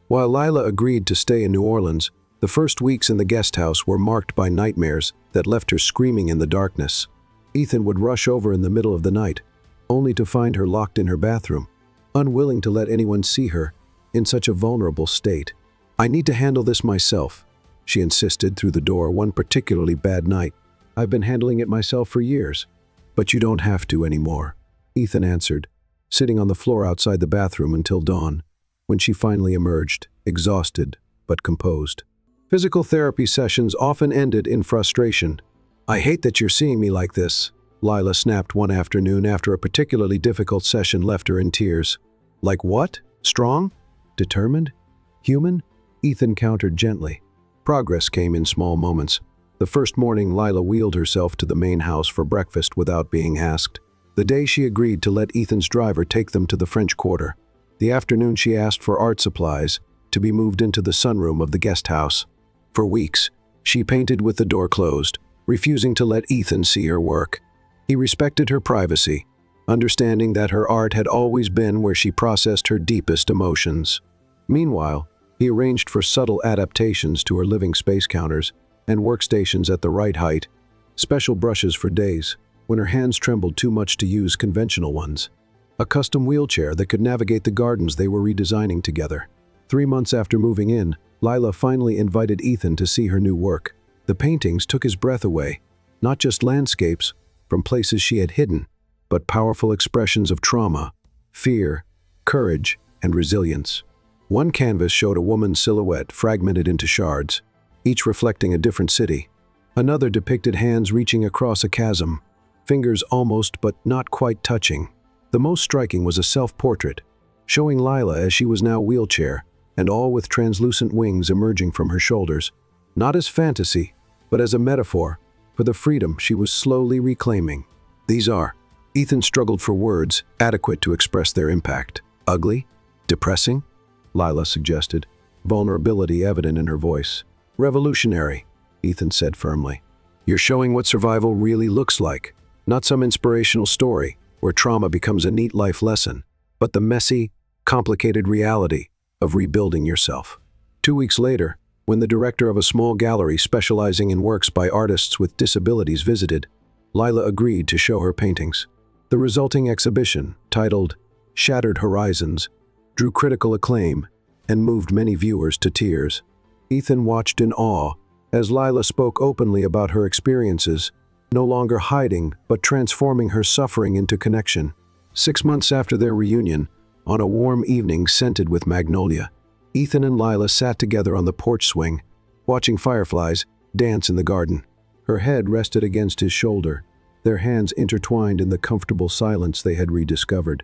While Lila agreed to stay in New Orleans, the first weeks in the guest house were marked by nightmares that left her screaming in the darkness. Ethan would rush over in the middle of the night, only to find her locked in her bathroom, unwilling to let anyone see her in such a vulnerable state. I need to handle this myself, she insisted through the door one particularly bad night. I've been handling it myself for years. But you don't have to anymore, Ethan answered, sitting on the floor outside the bathroom until dawn, when she finally emerged, exhausted but composed. Physical therapy sessions often ended in frustration. I hate that you're seeing me like this, Lila snapped one afternoon after a particularly difficult session left her in tears. Like what? Strong? Determined? Human? Ethan countered gently. Progress came in small moments. The first morning, Lila wheeled herself to the main house for breakfast without being asked. The day she agreed to let Ethan's driver take them to the French Quarter. The afternoon she asked for art supplies to be moved into the sunroom of the guest house. For weeks, she painted with the door closed, refusing to let Ethan see her work. He respected her privacy, understanding that her art had always been where she processed her deepest emotions. Meanwhile, he arranged for subtle adaptations to her living space counters and workstations at the right height, special brushes for days when her hands trembled too much to use conventional ones, a custom wheelchair that could navigate the gardens they were redesigning together. 3 months after moving in, Lila finally invited Ethan to see her new work. The paintings took his breath away, not just landscapes from places she had hidden, but powerful expressions of trauma, fear, courage, and resilience. One canvas showed a woman's silhouette fragmented into shards, each reflecting a different city. Another depicted hands reaching across a chasm, fingers almost but not quite touching. The most striking was a self-portrait, showing Lila as she was now wheelchair, and all with translucent wings emerging from her shoulders, not as fantasy, but as a metaphor for the freedom she was slowly reclaiming. These are, Ethan struggled for words adequate to express their impact. Ugly? Depressing? Lila suggested, vulnerability evident in her voice. Revolutionary, Ethan said firmly. You're showing what survival really looks like, not some inspirational story where trauma becomes a neat life lesson, but the messy, complicated reality of rebuilding yourself. 2 weeks later, when the director of a small gallery specializing in works by artists with disabilities visited, Lila agreed to show her paintings. The resulting exhibition, titled Shattered Horizons, drew critical acclaim and moved many viewers to tears. Ethan watched in awe as Lila spoke openly about her experiences, no longer hiding but transforming her suffering into connection. 6 months after their reunion, on a warm evening scented with magnolia, Ethan and Lila sat together on the porch swing, watching fireflies dance in the garden. Her head rested against his shoulder, their hands intertwined in the comfortable silence they had rediscovered.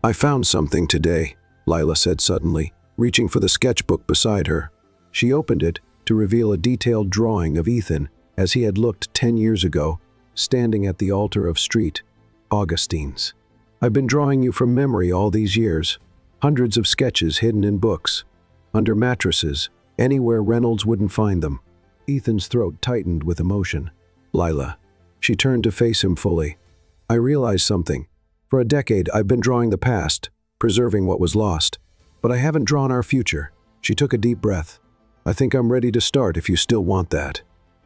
I found something today, Lila said suddenly, reaching for the sketchbook beside her. She opened it to reveal a detailed drawing of Ethan as he had looked 10 years ago, standing at the altar of St. Augustine's. I've been drawing you from memory all these years, hundreds of sketches hidden in books, under mattresses, anywhere Reynolds wouldn't find them. Ethan's throat tightened with emotion. Lila. She turned to face him fully. I realized something. For a decade, I've been drawing the past, preserving what was lost. But I haven't drawn our future. She took a deep breath. I think I'm ready to start if you still want that.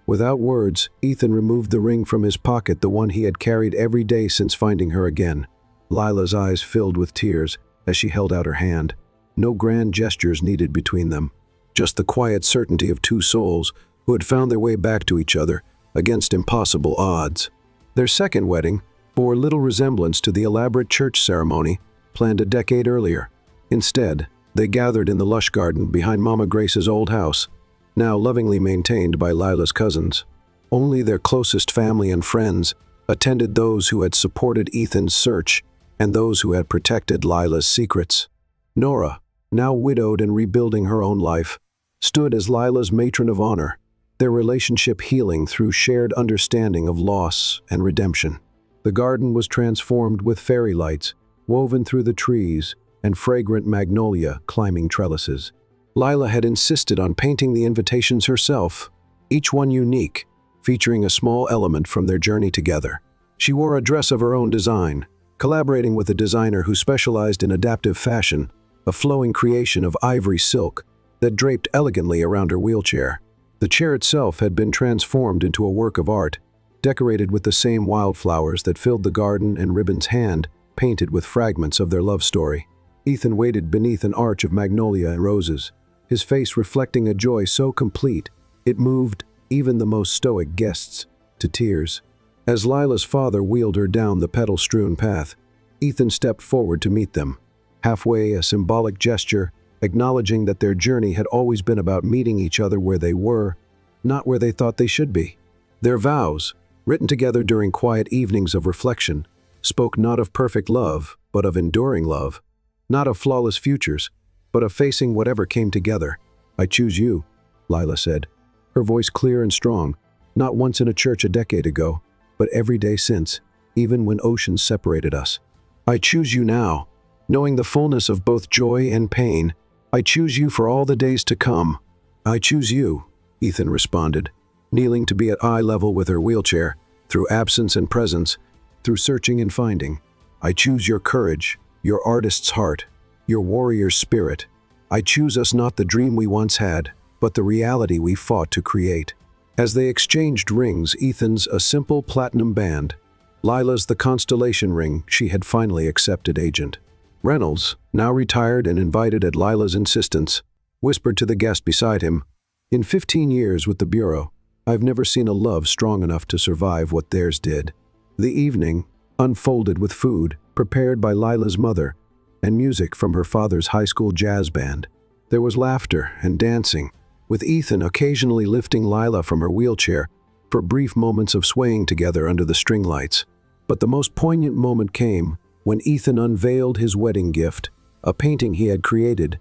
Without words, Ethan removed the ring from his pocket, the one he had carried every day since finding her again. Lila's eyes filled with tears as she held out her hand. No grand gestures needed between them. Just the quiet certainty of two souls who had found their way back to each other against impossible odds. Their second wedding bore little resemblance to the elaborate church ceremony planned a decade earlier. Instead, they gathered in the lush garden behind Mama Grace's old house, now lovingly maintained by Lila's cousins. Only their closest family and friends attended, those who had supported Ethan's search and those who had protected Lila's secrets. Nora, now widowed and rebuilding her own life, stood as Lila's matron of honor, their relationship healing through shared understanding of loss and redemption. The garden was transformed with fairy lights woven through the trees and fragrant magnolia climbing trellises. Lila had insisted on painting the invitations herself, each one unique, featuring a small element from their journey together. She wore a dress of her own design, collaborating with a designer who specialized in adaptive fashion, a flowing creation of ivory silk that draped elegantly around her wheelchair. The chair itself had been transformed into a work of art, decorated with the same wildflowers that filled the garden and Ribbon's hand, painted with fragments of their love story. Ethan waited beneath an arch of magnolia and roses, his face reflecting a joy so complete it moved even the most stoic guests to tears. As Lila's father wheeled her down the petal-strewn path, Ethan stepped forward to meet them, halfway a symbolic gesture, acknowledging that their journey had always been about meeting each other where they were, not where they thought they should be. Their vows, written together during quiet evenings of reflection, spoke not of perfect love, but of enduring love, not of flawless futures, but of facing whatever came together. I choose you, Lila said, her voice clear and strong, not once in a church a decade ago, but every day since, even when oceans separated us. I choose you now, knowing the fullness of both joy and pain. I choose you for all the days to come. I choose you, Ethan responded, kneeling to be at eye level with her wheelchair, through absence and presence, through searching and finding. I choose your courage, your artist's heart, your warrior's spirit. I choose us, not the dream we once had, but the reality we fought to create. As they exchanged rings, Ethan's a simple platinum band, Lila's the constellation ring she had finally accepted. Agent Reynolds, now retired and invited at Lila's insistence, whispered to the guest beside him, "In 15 years with the Bureau, I've never seen a love strong enough to survive what theirs did." The evening unfolded with food prepared by Lila's mother and music from her father's high school jazz band. There was laughter and dancing, with Ethan occasionally lifting Lila from her wheelchair for brief moments of swaying together under the string lights. But the most poignant moment came when Ethan unveiled his wedding gift, a painting he had created,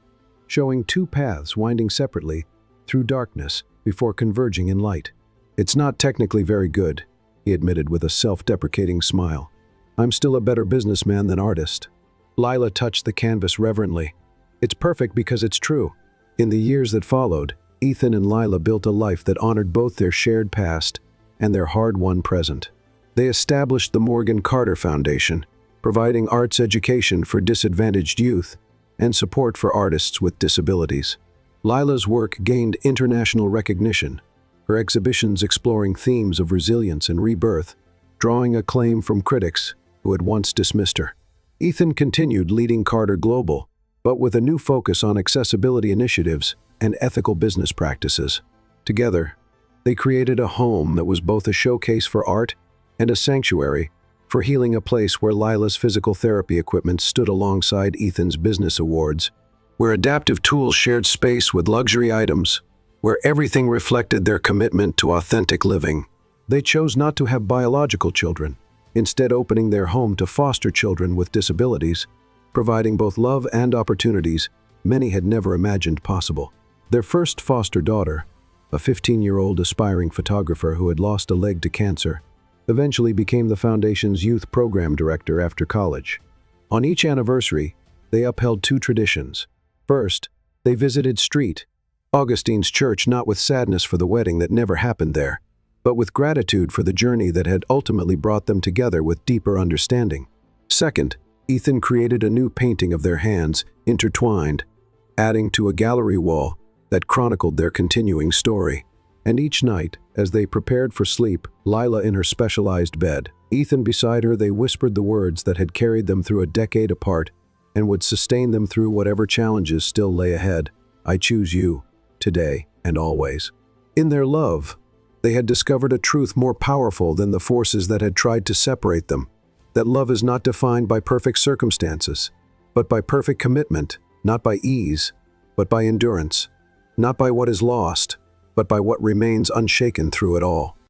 showing two paths winding separately through darkness before converging in light. "It's not technically very good," he admitted with a self-deprecating smile. "I'm still a better businessman than artist." Lila touched the canvas reverently. "It's perfect because it's true." In the years that followed, Ethan and Lila built a life that honored both their shared past and their hard-won present. They established the Morgan Carter Foundation, providing arts education for disadvantaged youth and support for artists with disabilities. Lila's work gained international recognition, her exhibitions exploring themes of resilience and rebirth, drawing acclaim from critics who had once dismissed her. Ethan continued leading Carter Global, but with a new focus on accessibility initiatives and ethical business practices. Together, they created a home that was both a showcase for art and a sanctuary for healing, a place where Lila's physical therapy equipment stood alongside Ethan's business awards, where adaptive tools shared space with luxury items, where everything reflected their commitment to authentic living. They chose not to have biological children, instead opening their home to foster children with disabilities, providing both love and opportunities many had never imagined possible. Their first foster daughter, a 15-year-old aspiring photographer who had lost a leg to cancer, eventually became the Foundation's youth program director after college. On each anniversary, they upheld two traditions. First, they visited St. Augustine's Church not with sadness for the wedding that never happened there, but with gratitude for the journey that had ultimately brought them together with deeper understanding. Second, Ethan created a new painting of their hands, intertwined, adding to a gallery wall that chronicled their continuing story. And each night, as they prepared for sleep, Lila in her specialized bed, Ethan beside her, they whispered the words that had carried them through a decade apart and would sustain them through whatever challenges still lay ahead. "I choose you, today and always." In their love, they had discovered a truth more powerful than the forces that had tried to separate them, that love is not defined by perfect circumstances, but by perfect commitment, not by ease, but by endurance, not by what is lost, but by what remains unshaken through it all.